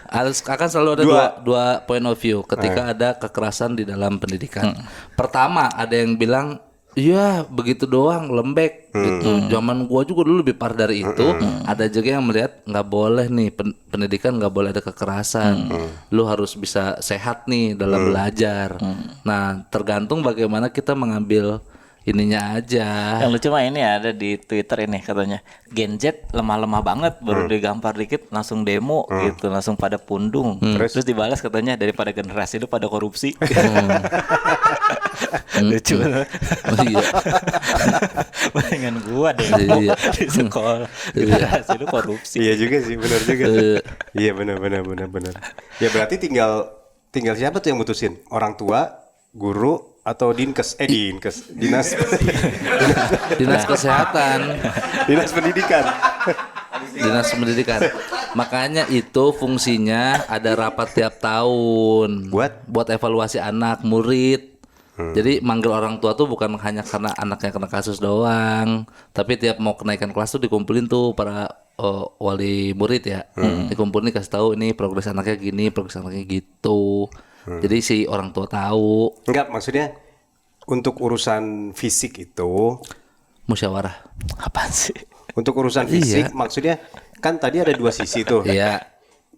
Akan selalu ada dua point of view ketika ada kekerasan di dalam pendidikan. Pertama ada yang bilang, iya begitu doang lembek gitu. Zaman gua juga dulu lebih parah dari itu. Ada juga yang melihat nggak boleh nih pendidikan nggak boleh ada kekerasan. Lu harus bisa sehat nih dalam belajar. Nah tergantung bagaimana kita mengambil ininya aja. Yang lucu mah ini ada di Twitter ini katanya Gen Z lemah-lemah banget baru digampar dikit langsung demo gitu langsung pada pundung. Terus dibalas katanya daripada generasi lu pada korupsi. Lucu. Oh, iya. Iya. Bayangan gua deh Iya. di sekolah generasi lu korupsi. Iya juga sih, benar juga. Iya benar. Ya berarti tinggal siapa tuh yang mutusin? Orang tua, guru atau dinkes? Dinas Dinas kesehatan, Dinas pendidikan. dinas pendidikan. Makanya itu fungsinya ada rapat tiap tahun buat evaluasi anak murid. Jadi manggil orang tua tuh bukan hanya karena anaknya kena kasus doang, tapi tiap mau kenaikan kelas tuh dikumpulin tuh para wali murid ya. Dikumpulin kasih tahu ini progres anaknya gini, progres anaknya gitu. Jadi si orang tua tahu. Enggak, maksudnya untuk urusan fisik itu Musyawarah. Apaan sih? untuk urusan fisik maksudnya kan tadi ada 2 sisi tuh. Iya.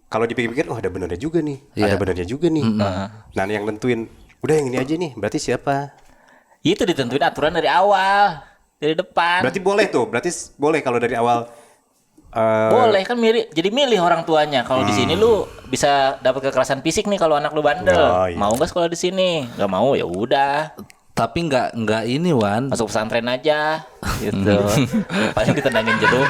Kalau dipikir-pikir, oh ada benernya juga nih, Iya. ada benernya juga nih. Nah yang nentuin, udah yang ini aja nih, berarti siapa? Itu ditentuin aturan dari awal, dari depan. Berarti boleh kalau dari awal. Boleh kan milih orang tuanya. Kalau di sini lu bisa dapat kekerasan fisik nih kalau anak lu bandel. Oh, iya. Mau nggak sekolah di sini? Nggak mau ya udah. Tapi nggak ini Wan. Masuk pesantren aja gitu. Paling kita nangin jeruk.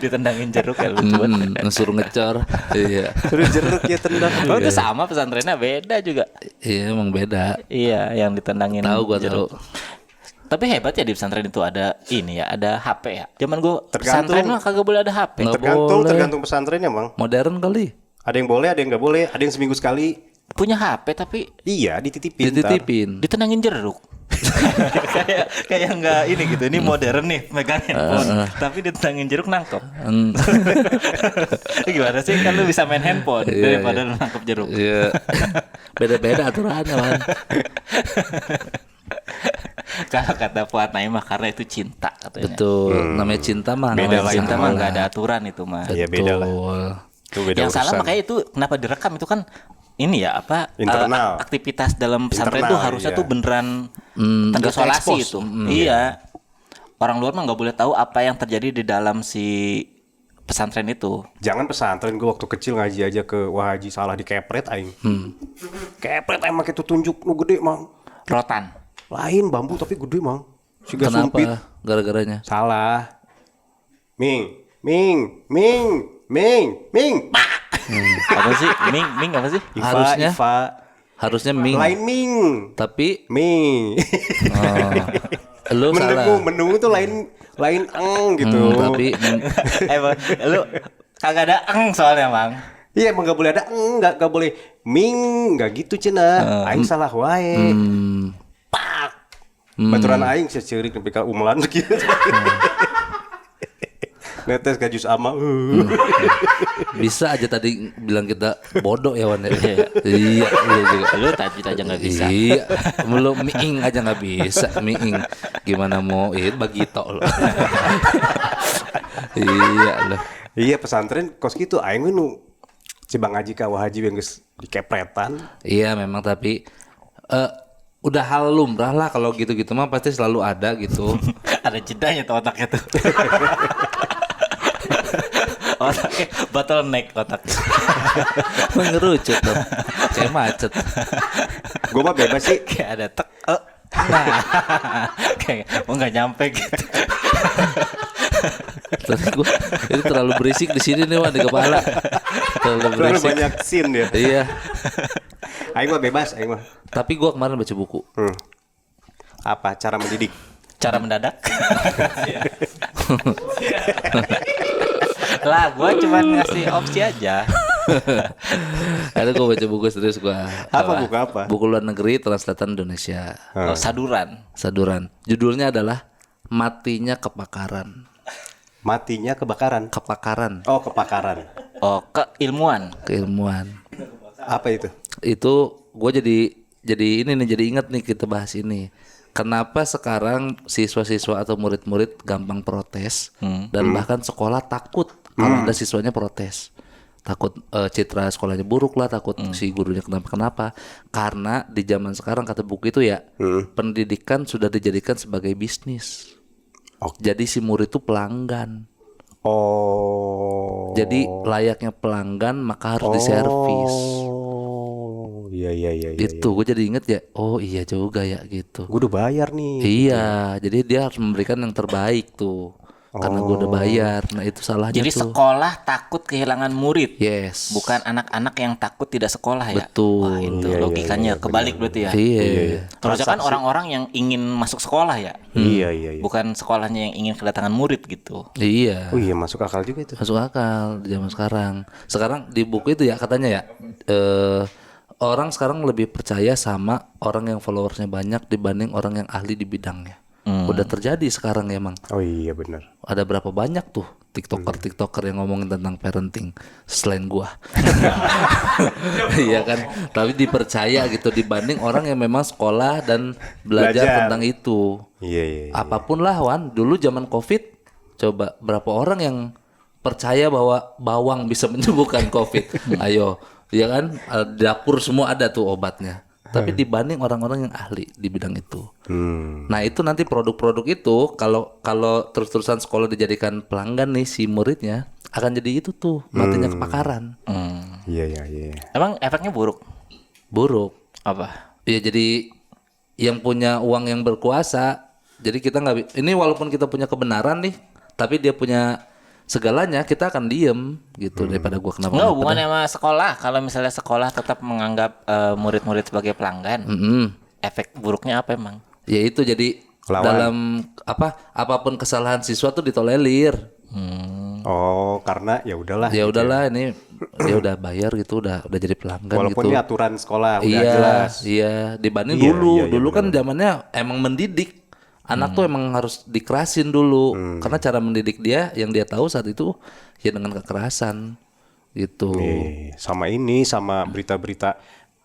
Ditendangin jeruk ya lucu banget. Suruh ngecor. Iya. Terus jeruk ya tendang. Oh itu sama pesantrennya beda juga. Iya emang beda. Iya yang ditendangin Tahu gua jeruk. tahu. Tapi hebat ya di pesantren itu ada ini ya, ada HP ya. Zaman gua Tergantung. pesantren mah kagak boleh ada HP. Nggak Tergantung boleh. tergantung pesantrennya, Bang. Modern kali. Ada yang boleh, ada yang nggak boleh, ada yang seminggu sekali. Punya HP tapi Iya, dititipin. ntar. Dititipin. ditendangin jeruk. kayak nggak ini gitu. Ini modern nih megang handphone, tapi ditendangin jeruk nangkep. Gimana sih kan lu bisa main handphone Iya, daripada lu nangkep jeruk. Iya. Beda-beda aturannya man. Kalau kata Fuad Naim mah karena itu cinta katanya. Betul. Namanya cinta mah. Beda Namanya lah cinta itu mah nggak ada aturan itu mah. Iya, beda lah. Betul. Itu beda Yang salah urusan. makanya itu kenapa direkam itu kan ini ya apa Internal. aktivitas dalam pesantren Internal, itu harusnya iya. tuh beneran nggak terisolasi ke-expose. itu. Iya. Orang luar mah nggak boleh tahu apa yang terjadi di dalam si pesantren itu. Jangan pesantren, gue waktu kecil ngaji aja ke Wahaji salah dikepret aing. Kepret aing make tunjuk nu gede, Mang. Rotan. Lain bambu tapi gede, Mang. Siga Kenapa? sumpit. Gara-garanya. Salah. Ming. Pak. Apa sih? Ming apa sih? Harusnya. Iva. Harusnya Ming. Lain Ming. Tapi Ming. lu salah. Menu tuh lain gitu. Tapi Bang, lu kagak ada soalnya, Bang. Iya emang gak boleh ada gak boleh Ming, gak gitu cenah. Aing salah wae. Pak. Baturan aing seceurik nepi ka umulan gitu. Netes ka jus ama. bisa aja tadi bilang kita bodoh ya Wan. Iya, iya juga. Lu tadi aja nggak bisa. Iya, belum miing aja nggak bisa miing. Gimana mau bagi tok lo. Iya loh. Iya pesantren kos gitu aing we nu cibang ngaji ka Wahaji yang geus dikepretan. Iya memang tapi udah hal lumrah lah kalau gitu-gitu mah pasti selalu ada gitu. Ada jedanya tuh otaknya tuh. Otaknya bottleneck otaknya. Mengerucut tuh. Kayak macet. Gua mah bebas sih. Kayak ada tek. Nah. Kayak mau nggak nyampe gitu. Tapi gua itu terlalu berisik di sini nih Wan di kepala. Terlalu Terlalu berisik. banyak scene ya. Iya. Aing mah bebas aing mah. Tapi gua kemarin baca buku. Apa cara mendidik? Cara mendadak. Lah, gua cuma ngasih opsi aja. Ada gue baca buku serius gue. Buku apa? Buku luar negeri translatan Indonesia. Oh, saduran. Saduran. Judulnya adalah Matinya Kepakaran. Matinya kebakaran. Kepakaran. Oh, kepakaran. Oh, keilmuan. Keilmuan. Apa itu? Itu gue jadi ini nih jadi ingat nih kita bahas ini. Kenapa sekarang siswa-siswa atau murid-murid gampang protes dan bahkan sekolah takut kalau ada siswanya protes. Takut citra sekolahnya buruk lah, takut si gurunya kenapa-kenapa. Karena di zaman sekarang kata buku itu ya, pendidikan sudah dijadikan sebagai bisnis. Jadi si murid itu pelanggan. Oh. Jadi layaknya pelanggan maka harus diservis. Oh. Iya. Itu gue jadi inget ya. Oh iya juga ya gitu. Gue udah bayar nih. Iya, jadi dia harus memberikan yang terbaik tuh. Karena gue udah bayar. Nah itu salahnya Jadi tuh. sekolah takut kehilangan murid. Yes. Bukan anak-anak yang takut tidak sekolah ya. Betul. Wah, itu logikanya kebalik berarti ya. Iya. Harusnya kan orang-orang yang ingin masuk sekolah ya. Iya. Bukan sekolahnya yang ingin kedatangan murid gitu. Iya. Oh iya masuk akal juga itu. Masuk akal di zaman sekarang. Sekarang di buku itu ya katanya ya. Orang sekarang lebih percaya sama orang yang followersnya banyak dibanding orang yang ahli di bidangnya. Udah terjadi sekarang ya Mang. Oh iya benar. Ada berapa banyak tuh TikToker yang ngomongin tentang parenting selain gua. Iya kan? Tapi dipercaya gitu dibanding orang yang memang sekolah dan belajar tentang itu. Iya. Apapun lah Wan, dulu zaman Covid coba berapa orang yang percaya bahwa bawang bisa menyembuhkan Covid. Ayo, ya kan? Dapur semua ada tuh obatnya. Tapi dibanding orang-orang yang ahli di bidang itu. Nah itu nanti produk-produk itu kalau terus-terusan sekolah dijadikan pelanggan nih si muridnya akan jadi itu tuh matinya kepakaran. Iya. Emang efeknya buruk? Buruk. Apa? Ya jadi yang punya uang yang berkuasa. Jadi kita nggak ini walaupun kita punya kebenaran nih, tapi dia punya segalanya kita akan diem gitu daripada gua kenapa. Enggak hubungannya sama sekolah. Kalau misalnya sekolah tetap menganggap murid-murid sebagai pelanggan, efek buruknya apa emang? Ya itu jadi Lawan. dalam apapun kesalahan siswa tuh ditolerir. Oh, karena ya udahlah. Ya udahlah ini dia udah bayar gitu, udah jadi pelanggan Walaupun gitu. ini aturan sekolah udah Iya, jelas. iya. Dibanding Iya, dulu, iya, dulu kan benar. zamannya emang mendidik. Anak tuh emang harus dikerasin dulu, karena cara mendidik dia yang dia tahu saat itu ya dengan kekerasan gitu. Sama berita-berita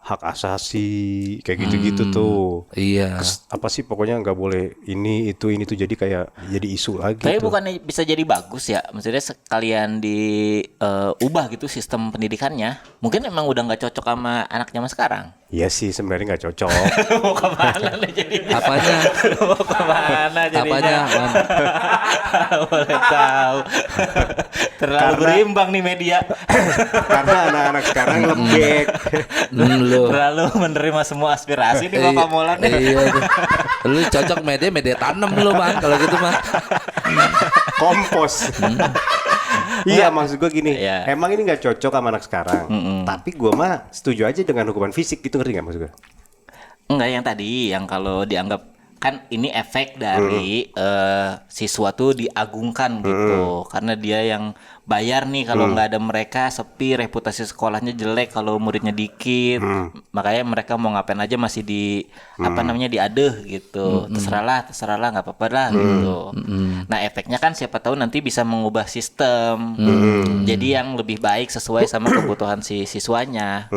hak asasi kayak gitu-gitu tuh. Iya. Apa sih pokoknya nggak boleh ini itu jadi kayak jadi isu lagi Tapi tuh. bukannya bisa jadi bagus ya? Maksudnya sekalian diubah gitu sistem pendidikannya. Mungkin emang udah nggak cocok sama anak zaman sekarang. Iya sih sebenarnya nggak cocok. Mau kemana nih jadinya? Apanya? Mau kemana jadinya? Apanya? Man? Boleh tahu. Terlalu Karena- berimbang nih media. Karena anak-anak sekarang lembek. Lu. Terlalu menerima semua aspirasi nih Bapak Molan. Iya. Tuh. Lu cocok media tanam lu Bang kalau gitu mah. Kompos. Iya maksud gue gini, Iya. emang ini nggak cocok sama anak sekarang. Tapi gue mah setuju aja dengan hukuman fisik gitu, ngerti nggak maksud gue? Enggak yang tadi, yang kalau dianggap kan ini efek dari siswa tuh diagungkan gitu. Karena dia yang bayar nih, kalau nggak ada mereka sepi, reputasi sekolahnya jelek kalau muridnya dikit. Makanya mereka mau ngapain aja masih di apa namanya diadeh gitu. Terserahlah nggak apa-apa lah gitu. Nah, efeknya kan siapa tahu nanti bisa mengubah sistem. Jadi yang lebih baik sesuai sama kebutuhan si siswanya.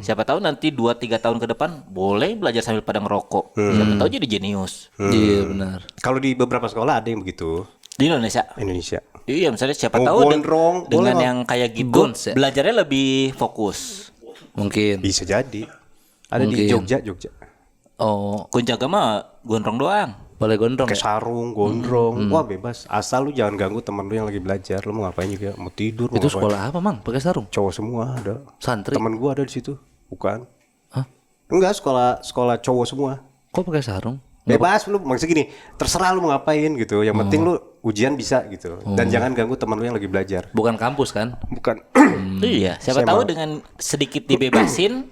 Siapa tahu nanti 2-3 tahun ke depan boleh belajar sambil pada ngerokok. Siapa tahu jadi jenius. Iya benar. Kalau di beberapa sekolah ada yang begitu, Di Indonesia. Indonesia. Iya, misalnya siapa Mau tahu gondrong, dengan boleh, yang kayak gitu Gons ya? belajarnya lebih fokus. Mungkin. Bisa jadi. Ada Mungkin. di Jogja. Oh, Kunjaga mah gondrong doang. boleh gondrong Pakai ya? sarung, gondrong. Wah bebas. Asal lu jangan ganggu temen lu yang lagi belajar. Lu mau ngapain juga? Mau tidur, mau Itu ngapain. sekolah apa Mang? Pakai sarung? Cowok semua ada. Santri? Temen gua ada di situ. Bukan. Hah? Enggak, sekolah cowok semua. Kok pakai sarung? Bebas lu, maksudnya gini, terserah lu mau ngapain gitu. Yang penting lu ujian bisa gitu. Dan jangan ganggu temen lu yang lagi belajar. Bukan kampus kan? Bukan. Iya, siapa Saya tahu mau. dengan sedikit dibebasin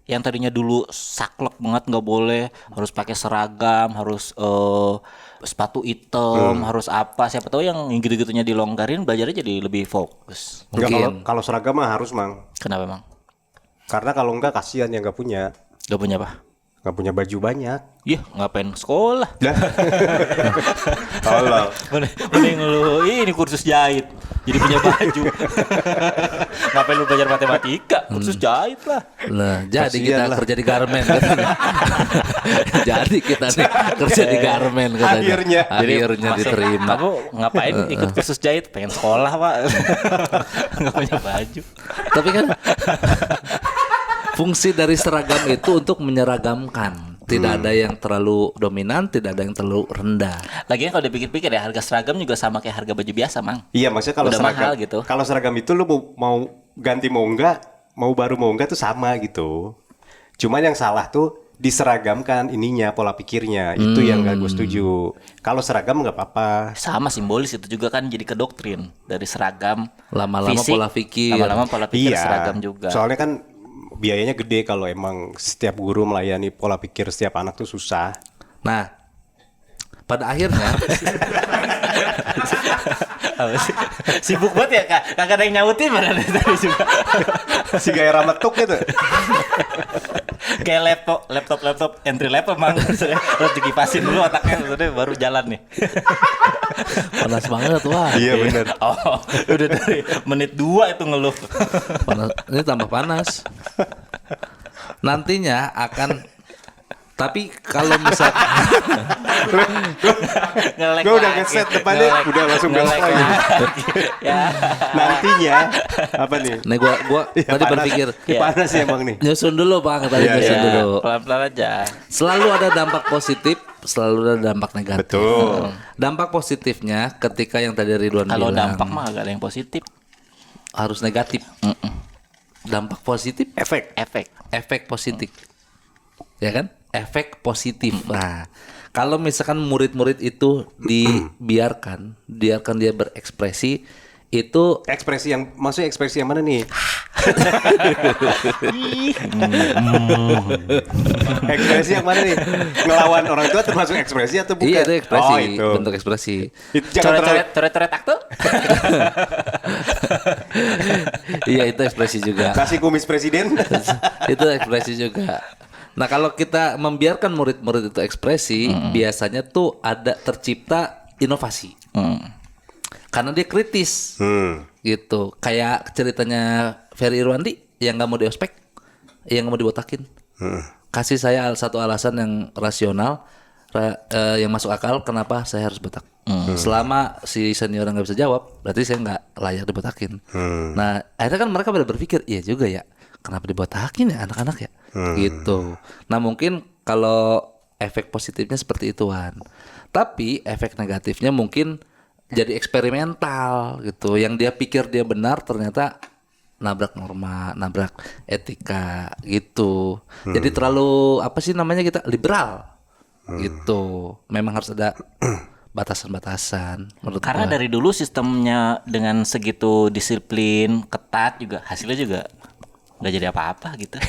yang tadinya dulu saklek banget nggak boleh, harus pakai seragam, harus sepatu hitam, harus apa. Siapa tahu yang gitu-gitunya dilonggarin, belajarnya jadi lebih fokus. Enggak, Mungkin. kalau seragam mah harus, Mang. Kenapa emang? Karena kalau enggak kasihan yang enggak punya. Gak punya apa? Enggak punya baju banyak. Iya, ngapain sekolah? Tolong. Mending lu ini kursus jahit, jadi punya baju. Ngapain lu belajar matematika? Kursus jahit lah. Lah, jadi Kasihan kita lah. kerja di garmen katanya. Jadi kita nih kerja di garmen katanya. Akhirnya. Akhirnya Masih, diterima. Kamu ngapain ikut kursus jahit? Pengen sekolah, Pak. Nggak punya baju. Tapi kan fungsi dari seragam itu untuk menyeragamkan. Tidak ada yang terlalu dominan, tidak ada yang terlalu rendah. Lagian kalau dipikir-pikir ya, harga seragam juga sama kayak harga baju biasa, Mang. Iya, maksudnya kalau Udah seragam mahal gitu. Kalau seragam itu lu mau ganti mau enggak, mau baru mau enggak tuh sama gitu. Cuman yang salah tuh diseragamkan ininya, pola pikirnya. Itu yang gak gue setuju. Kalau seragam nggak apa-apa. Sama simbolis itu juga kan jadi ke doktrin dari seragam. Lama-lama fisik, pola pikir. Lama-lama pola pikir Iya. seragam juga. Soalnya kan biayanya gede kalau emang setiap guru melayani pola pikir setiap anak tuh susah. Nah, pada akhirnya Apa sih? Sibuk banget ya, Kak. Kagak ada yang nyautin mana dari tadi juga. Si gaya rametuk gitu. Kayak laptop entry level Mang. Harus dikipasin dulu otaknya maksudnya baru jalan nih. panas banget wah. Iya benar. Oh, udah dari menit 2 itu ngeluh. Panas, ini tambah panas. Nantinya akan, tapi kalau misalkan Ngelek Gue udah lagi. ngeset depannya, Ngelek. udah langsung Ngelek gas lagi. Ya. Nantinya apa nih? nih gua Ya, tadi panas. berpikir Ya, panas ya emang nih. nyusun dulu Bang, tadi Iya, nyusun iya. dulu. Pelan-pelan aja. Selalu ada dampak positif, selalu ada dampak negatif. Betul. Dampak positifnya ketika yang tadi Ridwan Kalau bilang dampak mah agak ada yang positif. harus negatif. Dampak positif, Efek. Efek. positif. Ya kan? Efek positif. Nah, kalau misalkan murid-murid itu dibiarkan dia berekspresi, Itu Maksudnya ekspresi yang mana nih? Ekspresi yang mana nih? Ngelawan orang tua termasuk ekspresi atau bukan? iya itu ekspresi, Oh, itu. bentuk ekspresi. Jangan terlalu Coret-coret aktu. Iya itu ekspresi juga. kasih kumis presiden. Itu ekspresi juga. Nah kalau kita membiarkan murid-murid itu ekspresi, biasanya tuh ada tercipta inovasi. Karena dia kritis, gitu. Kayak ceritanya Ferry Irwandi yang nggak mau diospek, yang nggak mau dibotakin. Kasih saya satu alasan yang rasional, yang masuk akal, kenapa saya harus botak. Selama si senior nggak bisa jawab, berarti saya nggak layak dibotakin. Nah akhirnya kan mereka pada berpikir, iya juga ya, kenapa dibotakin ya anak-anak ya, gitu. Nah mungkin kalau efek positifnya seperti ituan, tapi efek negatifnya mungkin jadi eksperimental gitu. Yang dia pikir dia benar ternyata nabrak norma, nabrak etika gitu. Jadi terlalu apa sih namanya kita liberal gitu. Memang harus ada batasan-batasan menurut Karena gua. dari dulu sistemnya dengan segitu disiplin, ketat juga hasilnya juga nggak jadi apa-apa gitu.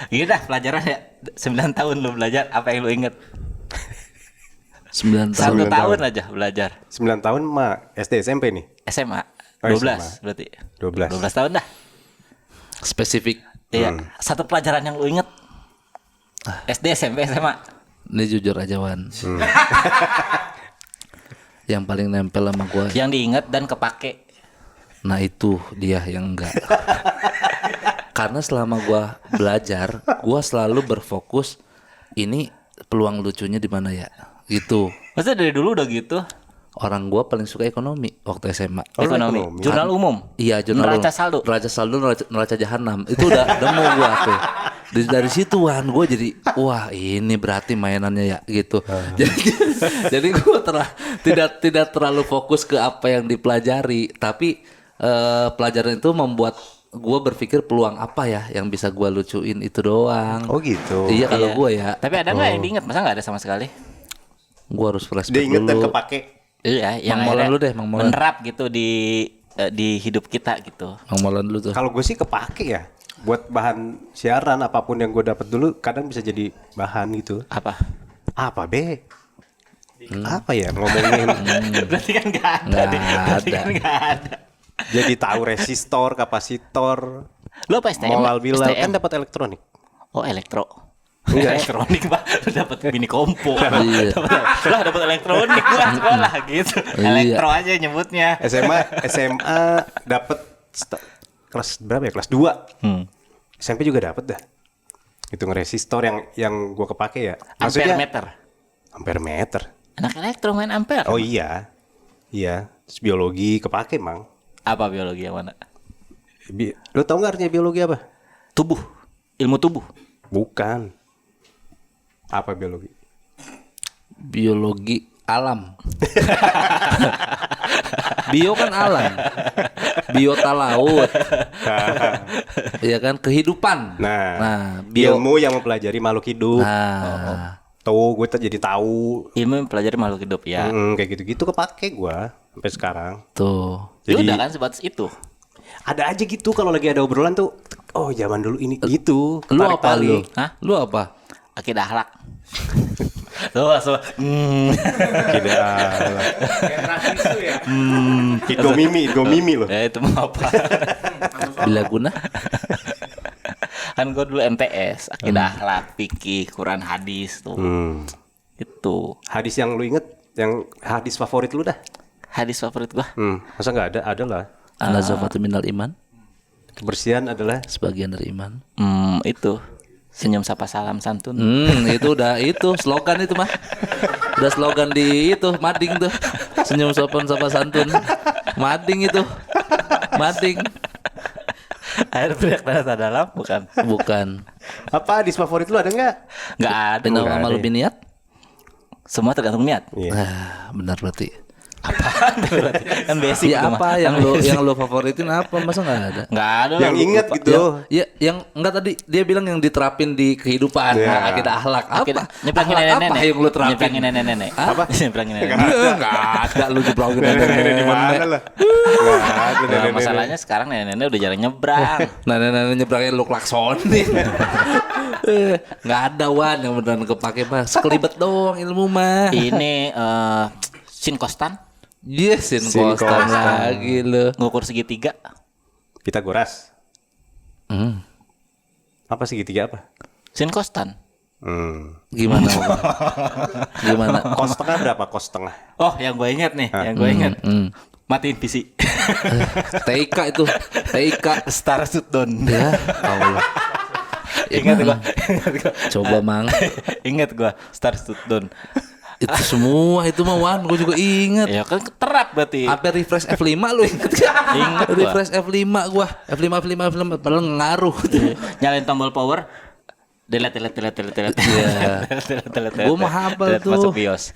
Gitu dah pelajaran ya 9 tahun lu belajar apa yang lu inget? 9 1 tahun. tahun aja belajar 9 tahun mah SD SMP nih. SMA Oh, 12 SMA. berarti 12. 12 tahun dah. Spesifik. Iya, satu pelajaran yang lu inget SD, SMP, SMA. Ini jujur aja Wan. Yang paling nempel sama gua. Yang diinget dan kepake. Nah itu dia yang enggak. Karena selama gua belajar, gua selalu berfokus ini peluang lucunya di mana ya, gitu. Maksudnya dari dulu udah gitu. Orang gua paling suka ekonomi waktu SMA. Ekonomi, ekonomi. jurnal umum. Iya, jurnal Neraca saldo. Neraca saldo, neraca jahanam. Itu udah nemu gua tuh. Dari situ Wan, gua jadi wah ini berarti mainannya ya gitu. Jadi gua tidak terlalu fokus ke apa yang dipelajari, tapi pelajaran itu membuat gua berpikir peluang apa ya yang bisa gua lucuin itu doang. Oh gitu. Iya kalau Iya. gua ya, Tapi ada nggak yang diinget? Masa nggak ada sama sekali? gua harus Dia flashback inget dan dulu. kepake. Iya, yang Mang Molan akhirnya dulu deh, Mang Molan. menerap gitu di hidup kita gitu. Mang Molan dulu tuh. Kalau gue sih kepake ya. Buat bahan siaran apapun yang gue dapat dulu kadang bisa jadi bahan gitu. Apa? Apa be? Apa ya ngomongin? Berarti kan nggak ada. Nggak Berarti ada. kan nggak ada. Jadi tahu resistor, kapasitor, Lu apa STM? molal bilal STM? kan dapat elektronik. Oh elektro. Enggak. Elektronik Pak. Lu dapat mini kompo. Iya. Lah dapat elektronik gua sekolah gitu. Iya. Elektro aja nyebutnya. SMA dapat kelas berapa ya? Kelas 2. SMP juga dapat dah. Hitung resistor yang gue kepake ya. Ampere meter. Ampere meter. Anak elektro main ampere. Oh iya. Iya, terus biologi kepake, Mang. Apa biologi yang mana? Lu tau nggak artinya biologi apa? Tubuh. Ilmu tubuh. Bukan. Apa biologi? Biologi alam. Bio kan alam. Biota laut. Iya kan kehidupan. Nah, bio. ilmu yang mempelajari makhluk hidup. Nah, Tuh, gue jadi tahu. Ilmu mempelajari makhluk hidup ya. Kayak gitu-gitu kepake gua sampai sekarang. tuh. Ya Jadi- udah kan sebatas itu. Ada aja gitu kalau lagi ada obrolan tuh. Oh, zaman dulu ini gitu. Lu apa lu? Tarik-tarik. Hah? Lu apa? Akidah akhlak. Tuh langsung. Tidak. Idgomimi loh. Ya itu mau apa? Bila guna? Kan gue dulu MTS, akidah akhlak, fikih, Quran, hadis tuh. Itu Hadis yang lu inget, yang hadis favorit lu dah. hadis favorit gua. Masa nggak ada? Ada lah. An-nazafatu minal iman. Kebersihan adalah Sebagian dari iman. Itu senyum sapa salam santun. Itu udah itu slogan itu mah. Udah slogan di itu mading tuh. Senyum sopan sapa santun. Mading itu. Mading. Air berak tanah dalam bukan? Bukan. apa hadis favorit lu ada nggak? Nggak ada. Inna Nggak amalu ada. biniat. Semua tergantung niat. Iya. Benar berarti. Apaan tuh berarti? Kan basic Ya itu mah. apa yang Kan lo basic. yang lo favoritin apa? Masa nggak ada? Nggak ada lah, Yang lu ingat lupa. gitu. Yang enggak tadi dia bilang yang diterapin di kehidupan, Ya. akidah akhlak. Apa? Nyebrangin Akhlak nenek-nenek. apa yang lu terapin? Nyebrangin nenek-nenek. Apa? Nyebrangin nenek-nenek. Enggak ada lu nyebrangin Nenek-nenek di mana lah? Nggak ada Nah, nenek-nenek. masalahnya sekarang nenek-nenek udah jarang nyebrang. Nenek-nenek nyebrangin lu klaksonin. Nggak ada Wan yang beneran kepake mah. Sekelibet doang ilmu mah. Ini Sin Kostan Yes, Sin kostan kostan. lagi lu. ngukur segitiga. Pitagoras. Hmm. Apa segitiga apa? Sin Kostan. Gimana? Bang? Gimana? Kos tengah berapa? Kos tengah. Oh, yang gue inget nih, yang gue inget. Matiin PC. TIK itu. TIK. Star Shutdown. Ya, Allah. Ingat gua. Coba Mang. Ingat gua Star Shutdown. Itu semua itu mah Wan, gue juga inget. Ya kan terap berarti. Sampai refresh F5 lu inget gak? Inget gua. Refresh F5 gua. F5 padahal ngaruh. Nyalain tombol power. Delete. Iya. Gua mah hafal tuh. Masuk BIOS.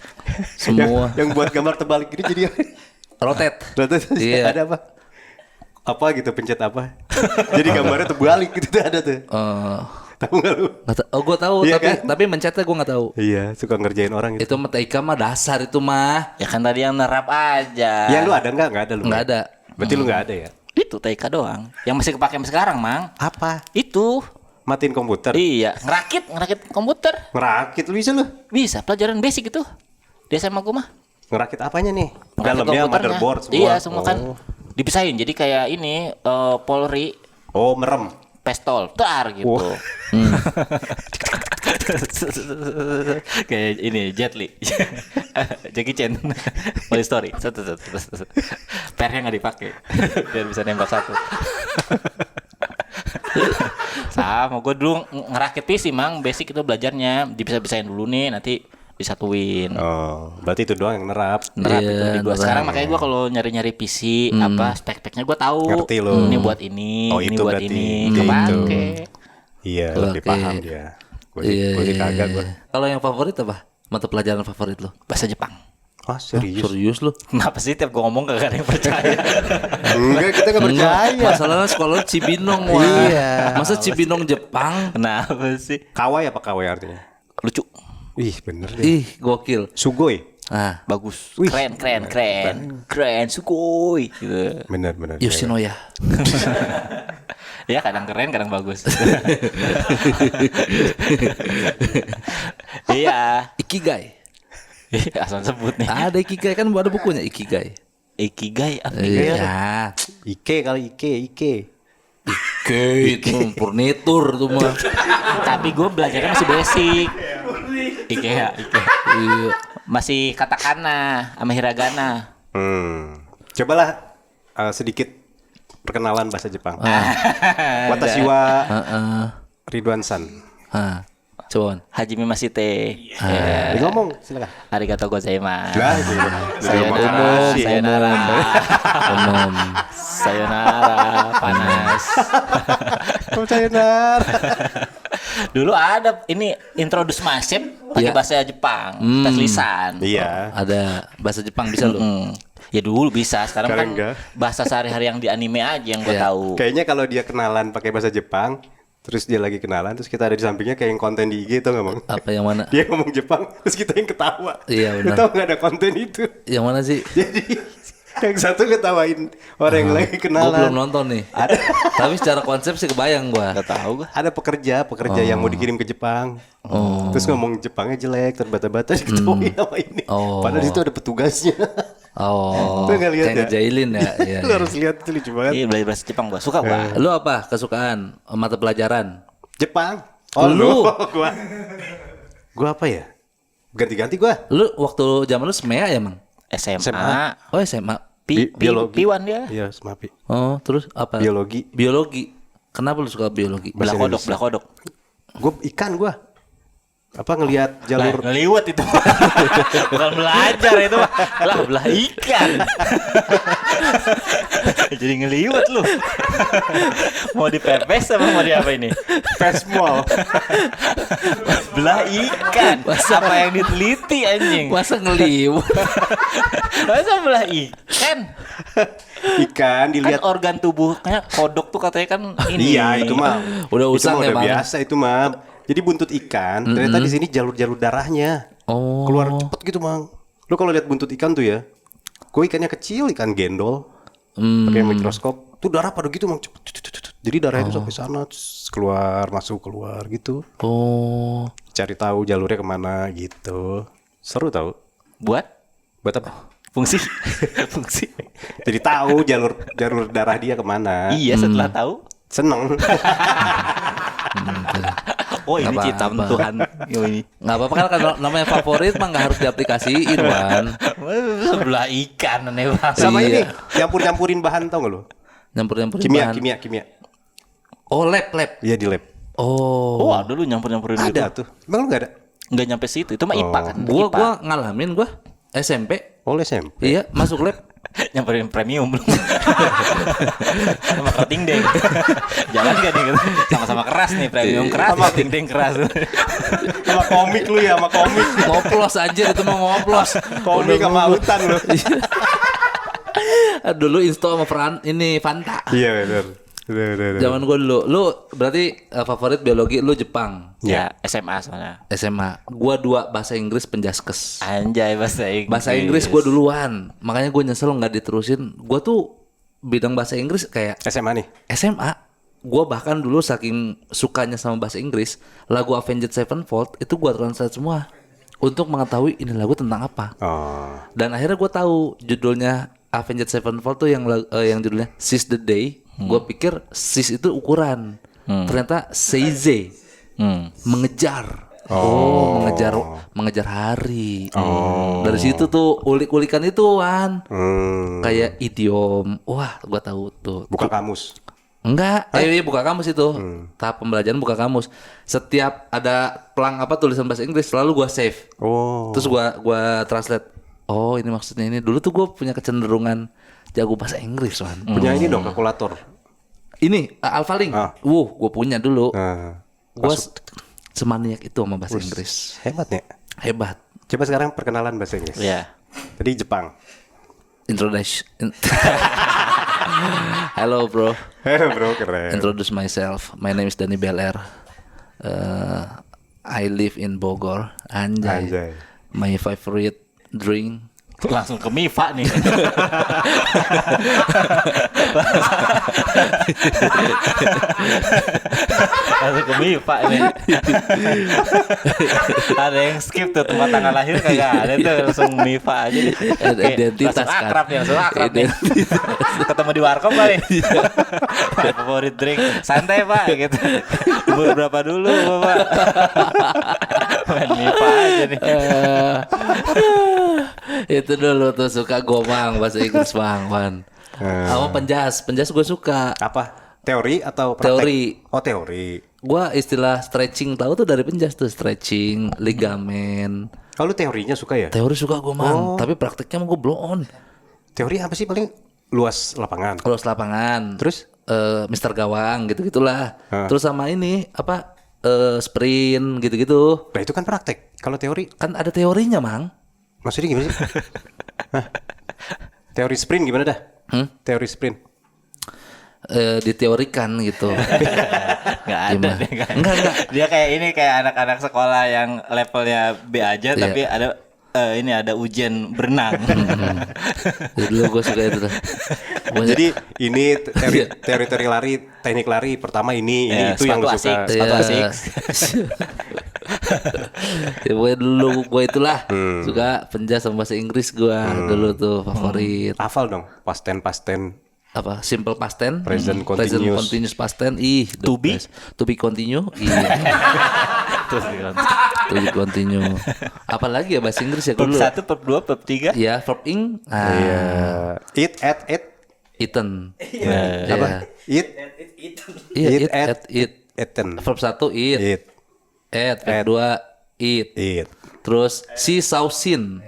Semua Yang buat gambar terbalik ini jadi rotate. Iya. Iya. Ada apa? Apa gitu pencet apa? Jadi gambarnya terbalik gitu tuh ada tuh. Tahu nggak lu? Oh gue tahu Iya tapi mencetnya gue nggak tahu. Iya, suka ngerjain orang gitu. Itu mah TIK mah dasar itu mah. Ya kan tadi yang nerap aja. Ya lu ada nggak? Nggak ada lu. Nggak ada. Berarti lu nggak ada ya? Itu TK doang. Yang masih kepake sampai sekarang, Mang. Apa? Itu. Matiin komputer. Iya, ngerakit komputer. Ngerakit lu bisa lu. Bisa, pelajaran basic itu. Di SMA gua mah. Ngerakit apanya nih? Ngerakit Dalamnya komputernya. motherboard semua. Iya, semua kan Oh. dipisahin. Jadi kayak ini Polri Oh, merem. pistol, tar gitu. Wah. Kayak ini Jet Li, Jackie Chan, Police Story, pernya nggak dipakai, biar bisa nembak satu. Sama, gue dulu ngerakit PC Mang, basic itu belajarnya, dipisah-pisahin dulu nih, nanti disatuin. Oh, berarti itu doang yang nerap. Nerap Iya, itu di gua. nerap. Sekarang makanya gua kalau nyari-nyari PC apa spek-speknya gua tahu. Ngerti lu. Ini buat ini, Oh, ini itu buat berarti. ini, Gitu. kepake. Iya, lebih Oke. paham dia. Gue sih kagak gue. Kalau yang favorit apa? Mata pelajaran favorit lo? Bahasa Jepang. Ah, serius? Serius lo? Kenapa sih tiap gua ngomong gak ada yang percaya? Enggak, kita nggak percaya. Masalahnya sekolah lu Cibinong Wan. Iya. Masa Cibinong Jepang? Kenapa sih? Kawai apa kawai artinya? Lucu, Ih, bener deh. Ih, gokil. Sugoi. Nah, bagus, Wih. keren, sugoi. Gitu. Bener. Yoshinoya. Ya kadang keren, kadang bagus. Iya. Ikigai. Asal sebut nih. Ada Ikigai kan ada bukunya Ikigai. Ikigai apa? Iya. Ike kali Ike. Itu furnitur tuh mah. Tapi gue belajarnya masih basic. Ikea. Iya. Masih katakana sama hiragana. Cobalah sedikit perkenalan bahasa Jepang. Watashi wa Ridwan San. Hah. Coba Wan. Hajime masite. Ngomong, silakan. Arigatou gozaimasu. Lah, itu. Sayonara. Umum. Sayonara. Panas. Sayonara. Dulu ada ini introduce myself pakai Iya. bahasa Jepang, tes lisan. Iya. Ada bahasa Jepang bisa lo. Ya dulu bisa, sekarang kan Sekarang enggak. bahasa sehari-hari yang di anime aja yang gue Iya. tahu. Kayaknya kalau dia kenalan pakai bahasa Jepang, terus dia lagi kenalan, terus kita ada di sampingnya kayak yang konten di IG tuh nggak bang? Apa yang mana? Dia ngomong Jepang, terus kita yang ketawa. Iya, Lu benar. tau nggak ada konten itu? Yang mana sih? Jadi yang satu ketawain orang yang lagi Gue kenalan. belum nonton nih. Ada Tapi secara konsep sih kebayang gua. Gak tahu gue. ada pekerja yang mau dikirim ke Jepang. Terus ngomong Jepangnya jelek, terbata-bata diketawain sama ini. Oh. Padahal di situ ada petugasnya. Oh. Lu nggak lihat Kayak ya? ngejailin ya. Iya, Lu iya. harus lihat itu lucu banget. Iya belajar bahasa Jepang gue suka gue. Lu apa kesukaan mata pelajaran? Jepang. Lu. Gua apa ya? Ganti-ganti gua. Lu waktu zaman lu SMEA ya, Mang? SMA. Oh, SMA. Biologi. Piwan dia. Iya, semapi. Oh, terus apa? Biologi. Biologi. Kenapa lu suka biologi? Belah Bahasa kodok, Indonesia. belah kodok. Gua ikan gua. apa ngelihat jalur ngeliwet itu. Bukan belajar itu mah. Lah belah ikan. Jadi ngeliwet lu. Mau dipepes apa mau di apa ini? pesmol. Belah ikan. Apa yang diteliti anjing? Masa ngeliwet? Masa belah ikan? Ikan Kan dilihat. organ tubuhnya kodok tuh katanya kan ini. Iya, itu mah. Udah Itu usang mah ya, udah Bang? biasa itu mah. Jadi buntut ikan, ternyata di sini jalur-jalur darahnya. Oh. Keluar cepet gitu, Mang. Lu kalau lihat buntut ikan tuh ya, kok ikannya kecil, ikan gendol. Pakai mikroskop, tuh darah pada gitu, Mang. Cepet. Jadi darah itu sampai sana, keluar, masuk, keluar gitu. Oh. Cari tahu jalurnya kemana gitu. Seru tahu. Buat Buat apa? fungsi. Fungsi. Jadi tahu jalur darah dia kemana. Iya, setelah tahu. Seneng. Oh, ini Nggak ciptaan apa-apa. Tuhan. Yo ini. Nggak apa-apa kan kalau namanya favorit mah nggak harus diaplikasiin, Wan. Sebelah ikan aneh banget. Sama Iya. ini, campur-campurin bahan tau gak lu? Nyampur-nyampurin Kimia, bahan. kimia. Oh, lab. Iya di lab. Oh. Oh, ada lu nyampur-nyampurin gitu. Ada tuh. Emang lu gak ada? Nggak nyampe situ. Itu mah Oh. IPA kan. IPA. Gua ngalamin SMP. Oleh SMP. Iya, masuk lab. Nyamperin premium belum. Sama keting deng. Jalan gak nih? Sama-sama keras nih, premium keras, keting deng keras. Sama komik lu ya, sama komik. Ngoplos aja itu mah ngoplos. Komik sama hutan lu. Dulu install sama Fanta. Iya benar. Benar. Zaman gua dulu. Lu berarti favorit biologi lu Jepang. Ya, SMA soalnya. SMA. Gua 2 bahasa Inggris penjaskes. Anjay bahasa Inggris. Bahasa Inggris gua duluan. Makanya gua nyesel nggak diterusin. Gua tuh bidang bahasa Inggris kayak SMA nih. SMA. Gua bahkan dulu saking sukanya sama bahasa Inggris, lagu Avenged Sevenfold itu gua translate semua untuk mengetahui ini lagu tentang apa. Oh. Dan akhirnya gua tahu judulnya Avenged Sevenfold tuh yang judulnya Seize the Day. Gua pikir seize itu ukuran. Ternyata seize mengejar. Oh, mengejar hari. Dari situ tuh ulik-ulikan itu, Wan. Kayak idiom. Wah, gua tahu tuh. Buka kamus. Enggak, iya buka kamus itu. Tahap pembelajaran buka kamus. Setiap ada pelang apa tulisan bahasa Inggris selalu gua save. Oh. Terus gua translate. Oh, ini maksudnya ini. Dulu tuh gua punya kecenderungan jago bahasa Inggris, Wan. Punya ini dong kalkulator. Ini Alphalink. Gua punya dulu. Nah, Gua semaniak itu sama bahasa Inggris. hebat ya. Hebat. Coba sekarang perkenalan bahasa Inggris. Iya. Tadi Jepang. Introduction. Hello, bro. Bro keren. Introduce myself. My name is Danny Belair. I live in Bogor. Anjay. My favorite drink. Langsung ke MIFA nih. Langsung ke MIFA nih. Ada yang skip tuh tempat tanggal lahir kagak ada tuh, langsung MIFA aja deh. Identitas Langsung kan. akrab nih, langsung akrab nih. Ketemu di warkop kali. My favorite drink. Santai Pak gitu. Berapa dulu Bapak? Main MIFA aja nih. Itu dulu tuh suka gomang bahasa Inggris, Bang, Wan. Sama penjas gue suka. Apa? Teori atau praktek? Teori. Oh, teori. Gue istilah stretching tahu tuh dari penjas tuh, stretching, ligamen. Kalau teorinya suka ya? Teori suka gue, Mang, tapi prakteknya mah gue blow on. Teori apa sih paling luas lapangan? Kalau lapangan, Terus? Mister Gawang gitu-gitulah. Terus sama ini apa sprint gitu-gitu. Nah, itu kan praktek. Kalau teori, Kan ada teorinya, Mang. maksudnya gimana sih? Hah? Teori sprint gimana dah? Teori sprint. Diteorikan gitu. Nggak ada Gimana? deh, nggak. Enggak. Dia kayak ini kayak anak-anak sekolah yang levelnya B aja Iya. tapi ada ini ada ujian berenang. Jadi dulu gue suka itu tuh. Jadi ini teori lari, teknik lari pertama ini Ya, itu yang lu sepatu suka. asik. Sepatu asik. Ya pokoknya dulu gue itulah suka penjas sama bahasa Inggris gue dulu tuh favorit. Hafal dong, past tense. Apa simple past tense, Present continuous. continuous past tense, the To be? best. To be continue, iya. Terus gitu. To be continue. Apalagi ya bahasa Inggris ya Perp dulu. 1, perp 2, perp 3. Ya verb ing, Iya. Eat, eaten. Nah, apa? Ya. Eat, Iya, Eat, eat, eat. eaten. Verb 1 eat, Eat. verb 2 eat. Eat. Terus si sausin.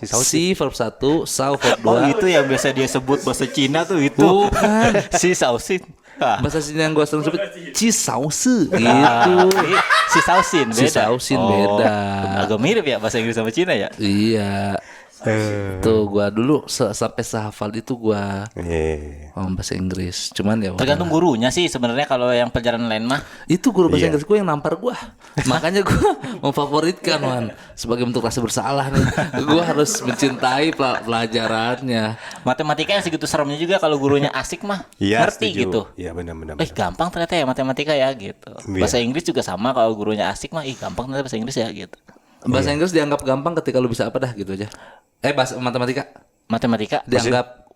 Si verb 1, sau verb 2. Oh itu yang biasa dia sebut bahasa Cina tuh itu. Bukan. Si sausin. Bahasa Cina yang gue sering sebut ci sausi gitu. Si sausin beda. Si sausin beda. Agak mirip ya bahasa Inggris sama Cina ya. Iya. Tuh gua dulu sampai sehafal itu gua ngomong bahasa Inggris. Cuman ya Tergantung gurunya sih sebenarnya kalau yang pelajaran lain mah. itu guru bahasa Inggris gua yang nampar gua. Makanya gua memfavoritkan Wan sebagai bentuk rasa bersalah nih. Gua harus mencintai pelajarannya. Matematika yang segitu seremnya juga kalau gurunya asik mah Iya, ngerti setuju. gitu. Iya benar-benar. Gampang ternyata ya matematika ya gitu. Iya. Bahasa Inggris juga sama kalau gurunya asik mah gampang ternyata bahasa Inggris ya gitu. Bahasa Inggris dianggap gampang ketika lu bisa apa dah gitu aja. Bahasa matematika Matematika dianggap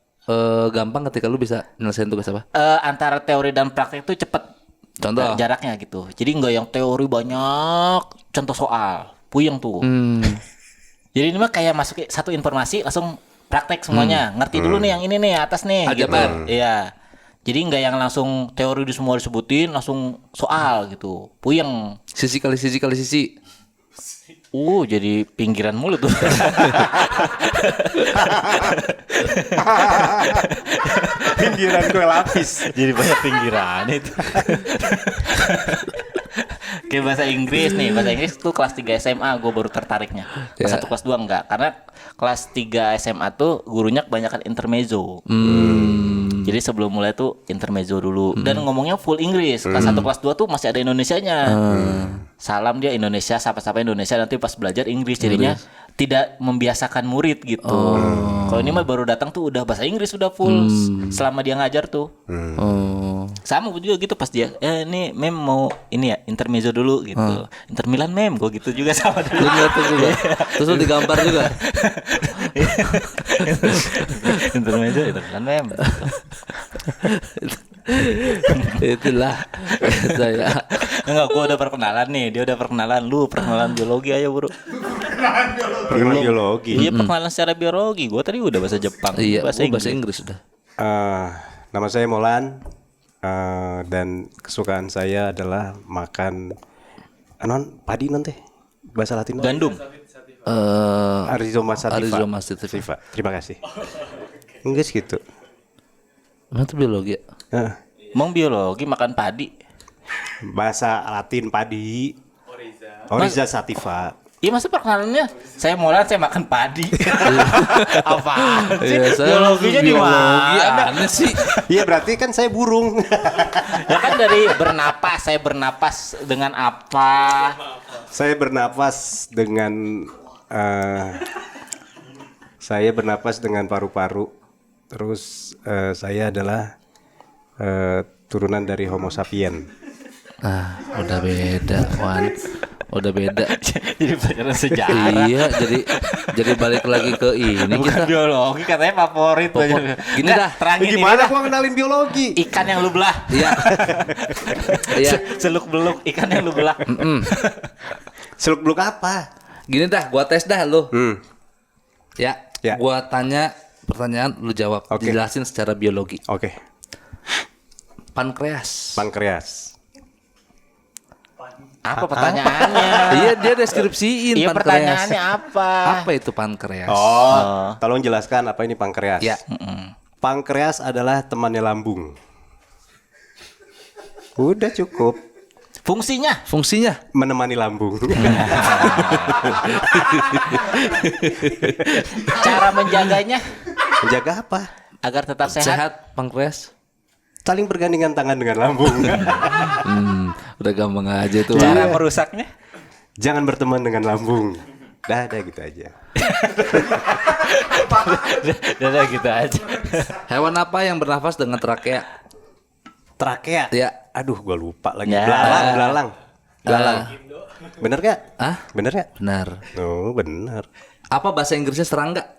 gampang ketika lu bisa nyelesain tugas apa? antara teori dan praktek itu cepet Contoh. jaraknya gitu. Jadi nggak yang teori banyak contoh soal puyeng tuh. Jadi ini mah kayak masuk satu informasi langsung praktek semuanya. Ngerti dulu nih yang ini nih atas nih gitu. Aljabar. Iya. Jadi nggak yang langsung teori di semua disebutin langsung soal gitu. Puyeng. Sisi kali sisi kali sisi. Jadi pinggiran mulu tuh. Pinggiran kue lapis. Jadi banyak pinggiran itu. Kayak bahasa Inggris nih, bahasa Inggris tuh kelas 3 SMA gue baru tertariknya. Kelas 1 kelas 2 enggak, karena kelas 3 SMA tuh gurunya kebanyakan intermezzo. Jadi sebelum mulai tuh intermezzo dulu dan ngomongnya full Inggris. Kelas 1 kelas 2 tuh masih ada Indonesianya. Salam dia Indonesia, sapa-sapa Indonesia, nanti pas belajar Inggris jadinya tidak membiasakan murid gitu. Kalau ini mah baru datang tuh udah bahasa Inggris udah full selama dia ngajar tuh. Sama gue juga gitu pas dia ini mem mau ini ya intermezzo dulu gitu. Inter Milan mem gue gitu juga sama dulu. Lu ngerti juga. Terus lu digambar juga. Intermezzo Inter Milan mem. Itulah saya. Enggak, gue udah perkenalan nih. Dia udah perkenalan. Lu perkenalan biologi aja bro. Perkenalan biologi. Iya perkenalan secara biologi. Gue tadi udah bahasa Jepang. Iya, bahasa bahasa Inggris. Inggris udah. Nama saya Molan. Dan kesukaan saya adalah makan padi nanti bahasa Latin Gandum. Arizoma sativa. Arizoma sativa. Terima kasih. Enggak gitu. Mana tuh biologi ya? Emang biologi makan padi. Bahasa Latin padi. Oriza sativa. Iya masa perkenalannya saya Molan saya makan padi. Apa sih? Iya, saya Biologinya di biologi mana? aneh sih. Iya berarti kan saya burung. Ya kan dari bernapas, saya bernapas dengan apa? Saya bernapas dengan paru-paru. Terus saya adalah turunan dari Homo sapien. Udah beda, Wan. Udah beda. Jadi pelajaran sejarah. Iya, jadi balik lagi ke ini Bukan kita. biologi katanya favorit. Gini Nggak, dah. terangin ini Gimana dah. gua kenalin biologi? Ikan yang lu belah. Iya. Iya. Seluk beluk ikan yang lu belah. Seluk beluk apa? Gini dah, gua tes dah lu. Ya. Ya. Gua tanya pertanyaan, lu jawab. Oke. Dijelasin secara biologi. Oke. Pankreas. Pankreas. Apa pertanyaannya? Iya, dia deskripsiin Iya pankreas. pertanyaannya apa? Apa itu pankreas? Tolong jelaskan apa ini pankreas. Ya. Pankreas adalah temannya lambung. Udah cukup. Fungsinya? Fungsinya? Menemani lambung. Cara menjaganya Menjaga apa? agar tetap sehat. Sehat pankreas. Saling bergandengan tangan dengan lambung. Udah gampang aja tuh. Cara merusaknya? Jangan berteman dengan lambung. Dah gitu aja. Udah gitu aja. Hewan apa yang bernafas dengan trakea? Trakea. Ya. Aduh, gua lupa lagi. Ya. Belalang. Bener gak? Bener gak? Benar. Oh, bener. Apa bahasa Inggrisnya serangga?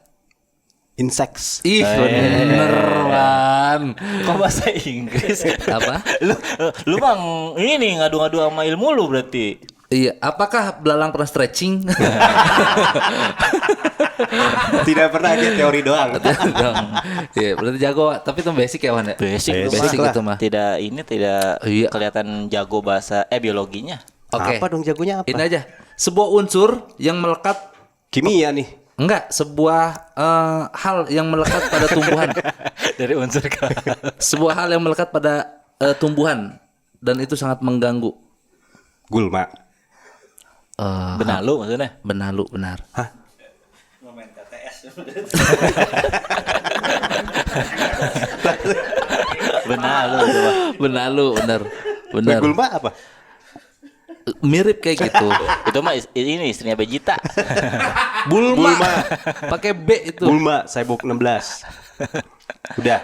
Insects. Ih, bener, Wan. Kok bahasa Inggris? Apa? Lu bang ini ngadu-ngadu sama ilmu lu berarti. Iya, apakah belalang pernah stretching? Tidak pernah, dia teori doang. Iya, berarti jago, tapi itu basic ya, Wan ya? Basic Basic Basic lah. itu mah. Tidak ini tidak Iya. kelihatan jago bahasa biologinya. Oke. Apa dong jagonya apa? Ini aja. Sebuah unsur yang melekat Kimia nih. enggak, sebuah hal yang melekat pada tumbuhan. Dari unsur ke Sebuah hal yang melekat pada tumbuhan dan itu sangat mengganggu. Gulma. benalu maksudnya. Benalu, benar. Hah? Benalu coba. Benalu, benar. Benar. Gulma apa? Mirip kayak gitu. Itu mah ini istrinya Vegeta. Bulma. Pakai B itu. Gulma Cyborg 16. Udah.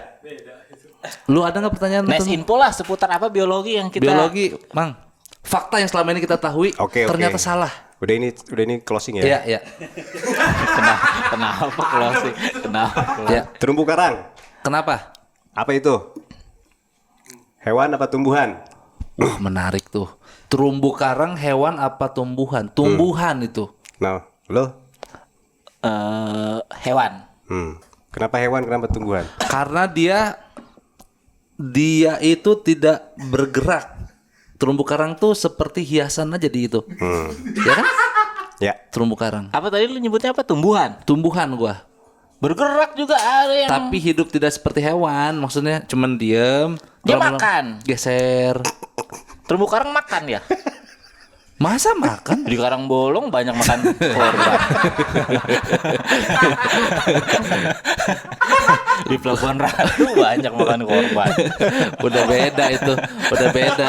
Lu ada nggak pertanyaan? Nice tentang info lah seputar apa biologi yang kita biologi, Mang? Fakta yang selama ini kita tahui Oke. ternyata salah. Udah ini closing ya. Iya, iya. Kenapa closing? Kenapa? Ya. Terumbu karang. Kenapa? Apa itu? Hewan apa tumbuhan? Menarik tuh. Terumbu karang hewan apa tumbuhan? Tumbuhan itu. Nah, lo? Hewan. Kenapa hewan? Kenapa tumbuhan? Karena dia itu tidak bergerak. Terumbu karang tuh seperti hiasan aja di itu. Ya kan? Ya. Terumbu karang. Apa tadi lu nyebutnya apa? Tumbuhan. Tumbuhan gua. Bergerak juga ada yang Tapi hidup tidak seperti hewan. Maksudnya cuman diem. Dia lama-lama makan. Geser. terumbu karang makan ya. Masa makan? Di karang bolong banyak makan korban. Di pelabuhan Ratu banyak makan korban. Udah beda itu. Udah beda.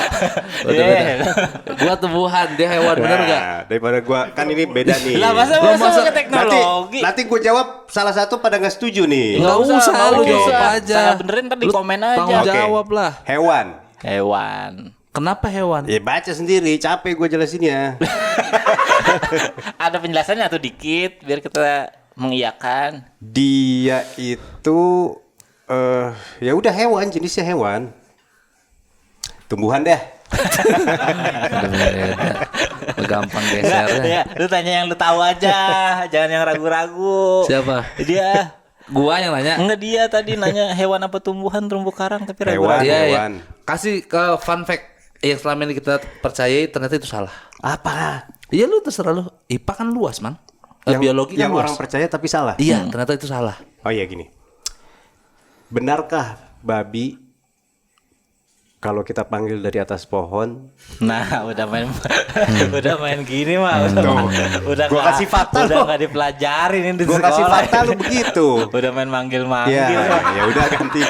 Udah Yeah. beda. Gua tumbuhan, dia hewan, bener gak? Nah, daripada gua kan ini beda nih. Lah masa Gua masuk masa- ke teknologi? Nanti gua jawab salah satu pada nggak setuju nih. Nggak usah, lu Oke. jawab aja. Salah benerin ntar di Lu komen aja. tanggung Oke. jawab lah. Hewan. Hewan. Kenapa hewan? Ya baca sendiri, capek gua jelasinnya. Ada penjelasannya tuh dikit biar kita mengiyakan. Dia itu ya udah hewan, jenisnya hewan. Tumbuhan deh. Udah beda. Gampang gesernya. Ya, lu tanya yang lu tahu aja, jangan yang ragu-ragu. Siapa? Dia. Gua yang nanya. Enggak, dia tadi nanya hewan apa tumbuhan terumbu karang tapi Hewan. ragu-ragu. Iya, iya. Hewan. Kasih ke fun fact yang selama ini kita percayai ternyata itu salah. Apa? Iya, lu terserah lu. IPA kan luas, Mang. Biologi kan yang luas. orang percaya tapi salah. Iya, ternyata itu salah. Oh iya gini. Benarkah babi kalau kita panggil dari atas pohon? Nah, udah main udah main gini mah. Udah Gua nggak- kasih fakta udah lu. nggak dipelajarin ini di Gua kasih sekolah. fakta lu begitu. Udah main manggil-manggil. Ya udah ganti.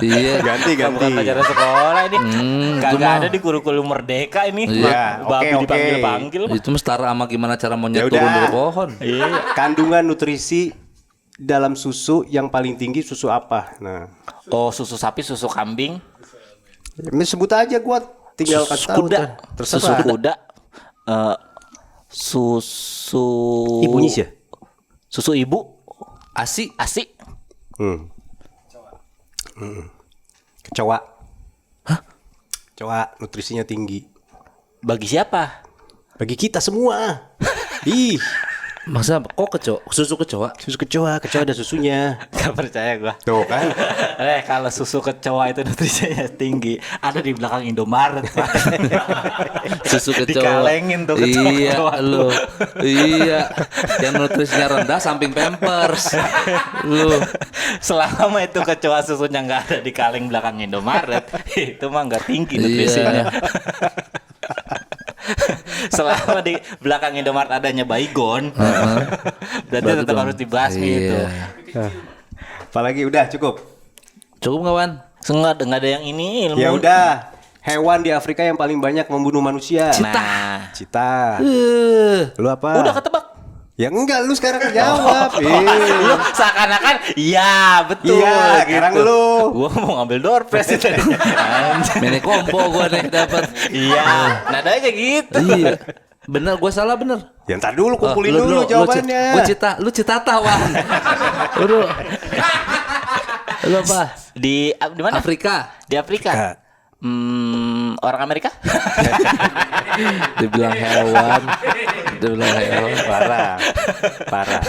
Iya. Ganti. Bukan pelajaran sekolah ini. itu Kagak mah. ada di kurikulum merdeka ini. Iya, Babi oke. dipanggil-panggil. Itu setara sama gimana cara monyet Ya turun udah. dari pohon. Iya. Kandungan nutrisi dalam susu yang paling tinggi susu apa? Nah, Oh, susu sapi, susu kambing, ini sebut aja gua tinggal susu kasih tahu. kuda, Terserah. susu kuda, susu Ibunya sih ya? susu ibu, Asi. asi, Kecoa. Hah? Kecoa nutrisinya tinggi. bagi siapa? Bagi kita semua. Ih, Masa kok susu kecoa? susu kecoa ada susunya. Gak percaya gua. Tuh kan. Kalau susu kecoa itu nutrisinya tinggi, ada di belakang Indomaret, Pak. Susu kecoa. Dikalengin tuh kecoa. Iya, lu. Iya. Yang nutrisinya rendah samping Pampers. Lu. Selama itu kecoa susunya nggak ada di kaleng belakang Indomaret, itu mah nggak tinggi nutrisinya. Selama di belakang Indomaret adanya Baygon, berarti tetap harus dibasmi itu. Iya. Apalagi udah cukup. Cukup nggak, Wan? Nggak ada yang ini ilmu. Ya udah. Hewan di Afrika yang paling banyak membunuh manusia. Nah, Cita. Lu apa? udah ketebak. Ya enggak, lu sekarang jawab. Lu seakan-akan iya betul. Iya, sekarang lu. Gua mau ngambil door prize itu tadinya. Anjing. Mini kompo gua nih dapat. Iya, nadanya gitu. Iya. Bener, gua salah bener. Ya ntar dulu kumpulin Lu dulu jawabannya. Lu citata, Wan. Lu apa? Di mana? Afrika. Di Afrika. Orang Amerika? Dibilang hewan. Parah.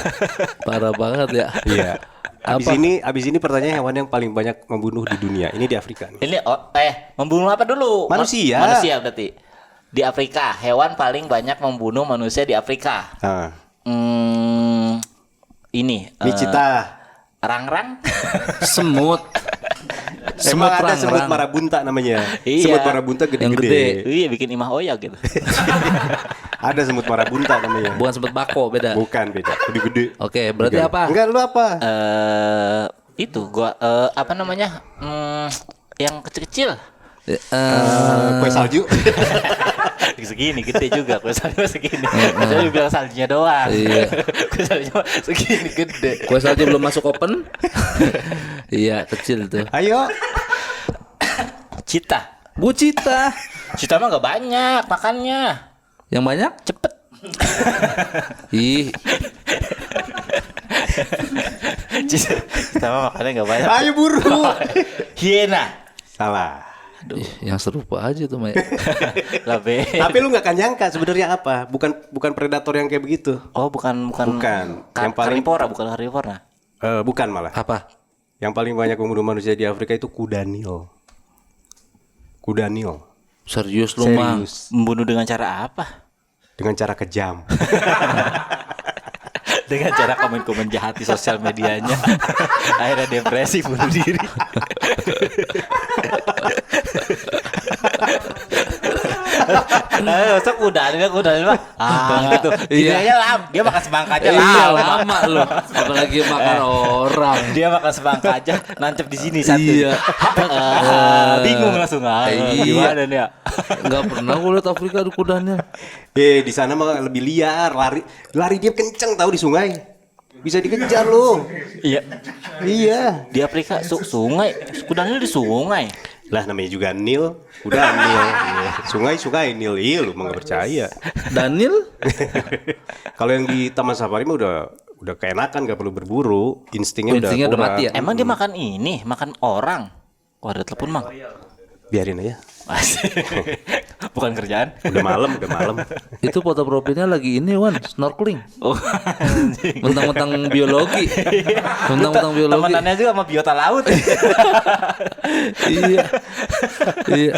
Parah banget ya. Iya. Apa? Abis ini pertanyaan hewan yang paling banyak membunuh di dunia. Ini di Afrika nih. Ini membunuh apa dulu? Manusia. Manusia berarti. Di Afrika, hewan paling banyak membunuh manusia di Afrika. Ah. Ini Micita. Rangrang. Semut. Emang ada rangrang. semut marabunta namanya. Iya. Semut marabunta Yang gede-gede. gede. Iya, bikin imah oyak gitu. Ada semut marabunta namanya. Bukan semut bako, beda. Bukan, beda. Gede-gede. Oke, berarti Bukan. apa? Enggak, lu apa? Itu gua apa namanya? Yang kecil-kecil. Kue salju. Segini gede juga kue salju segini. Saya bilang saljunya doang. Iya. Kue salju segini gede. Kue salju belum masuk open. Iya, kecil tuh. Ayo. Cita. Bu Cita. Cita mah gak banyak makannya. Yang banyak? Cepet. Ih, Cita mah makannya gak banyak. Ayo buru. Hiena. Salah. yang serupa aja tuh, Mai. Lah be. Tapi lu nggak akan nyangka sebenarnya apa? Bukan predator yang kayak begitu. Oh, bukan. Bukan. Yang paling karnivora, bukan karnivora. bukan malah. Apa? Yang paling banyak membunuh manusia di Afrika itu kuda Nil. Kuda Nil. Serius lu, Mang? Serius. Membunuh dengan cara apa? Dengan cara kejam. Dengan cara komen-komen jahat di sosial medianya. Akhirnya depresi, bunuh diri. Masa kuda mah gitu. Iya aja lam, dia makan semangka aja Iya, lama. lama lu. Apalagi makan orang. Dia makan semangka aja nancep di sini satu. Iya. Bingung langsung Iya. gimana nih ya? Enggak pernah gue liat Afrika ada kudanya. Di sana mah lebih liar, lari dia kenceng tahu di sungai. Bisa dikejar lu. Iya. Iya. Di Afrika sungai, kudanya di sungai. Lah namanya juga Nil, udah Nil. Sungai Nil. Iya lu mah nggak percaya. Daniel? Kalau yang di Taman Safari mah udah keenakan, nggak perlu berburu, instingnya udah Instingnya udah kurang. mati ya? Emang dia makan ini, makan orang. Wah, ada telepon, Mang. Biarin aja. Bukan kerjaan. Udah malam. Itu foto profilnya lagi ini, Wan, snorkeling. Oh, Mentang-mentang biologi. Mentang-mentang biologi. temenannya juga sama biota laut. Iya. Iya.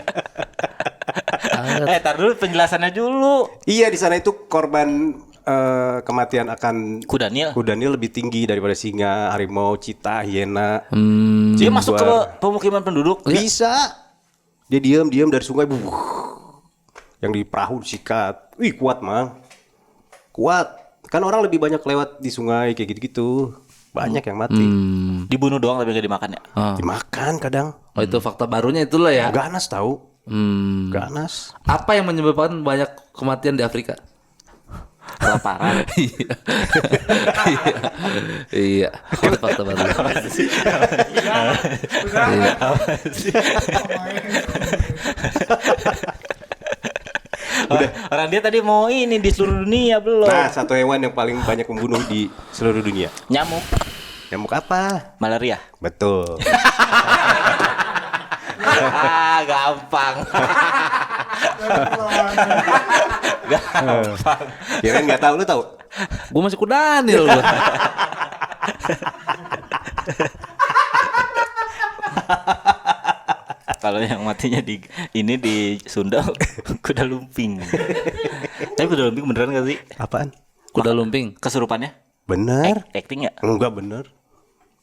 Tar dulu penjelasannya dulu. Iya, di sana itu korban kematian akan Kuda Nil. lebih tinggi daripada singa, harimau, cita, hiena. Dia masuk ke jaguar. pemukiman penduduk. Bisa. Dia diam dari sungai. Yang di perahu disikat. Wih, kuat, Mang. Kuat. Kan orang lebih banyak lewat di sungai kayak gitu-gitu. Banyak yang mati. Dibunuh doang tapi gak dimakan ya. Dimakan kadang. Oh, itu fakta barunya itulah ya. Ganas tahu. Ganas. Apa yang menyebabkan banyak kematian di Afrika? Kelaparan. Iya. Iya. Itu fakta baru. Iya. Orang dia tadi mau ini di seluruh dunia belum. Nah, satu hewan yang paling banyak membunuh di seluruh dunia. Nyamuk, Nyamuk apa? malaria. Betul. Gampang. Gampang. Kirain nggak tahu, lu tahu? Gue masih kudanil gua. Kalau yang matinya di Sunda kuda lumping. Tapi kuda lumping beneran gak sih? Apaan? Kuda lumping. Kesurupannya? Bener. Acting ya? Enggak bener.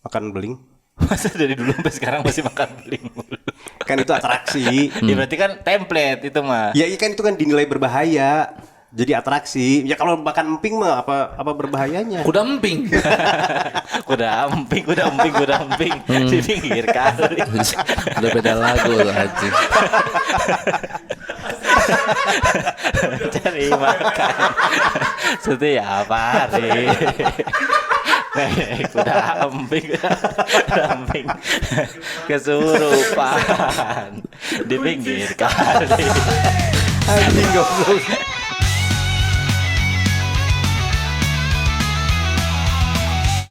Makan beling. Masa dari dulu sampai sekarang masih makan beling mulu? Kan itu atraksi. Ya berarti kan template itu mah. Ya iya kan itu kan dinilai berbahaya. Jadi atraksi. Ya kalau makan emping mah apa berbahayanya? Kuda emping. Kuda emping di pinggir kali. Udah beda lagu loh, Haji. Cari makan. Itu ya apa hari? Kuda emping kesurupan di pinggir kali. Anjing goblok.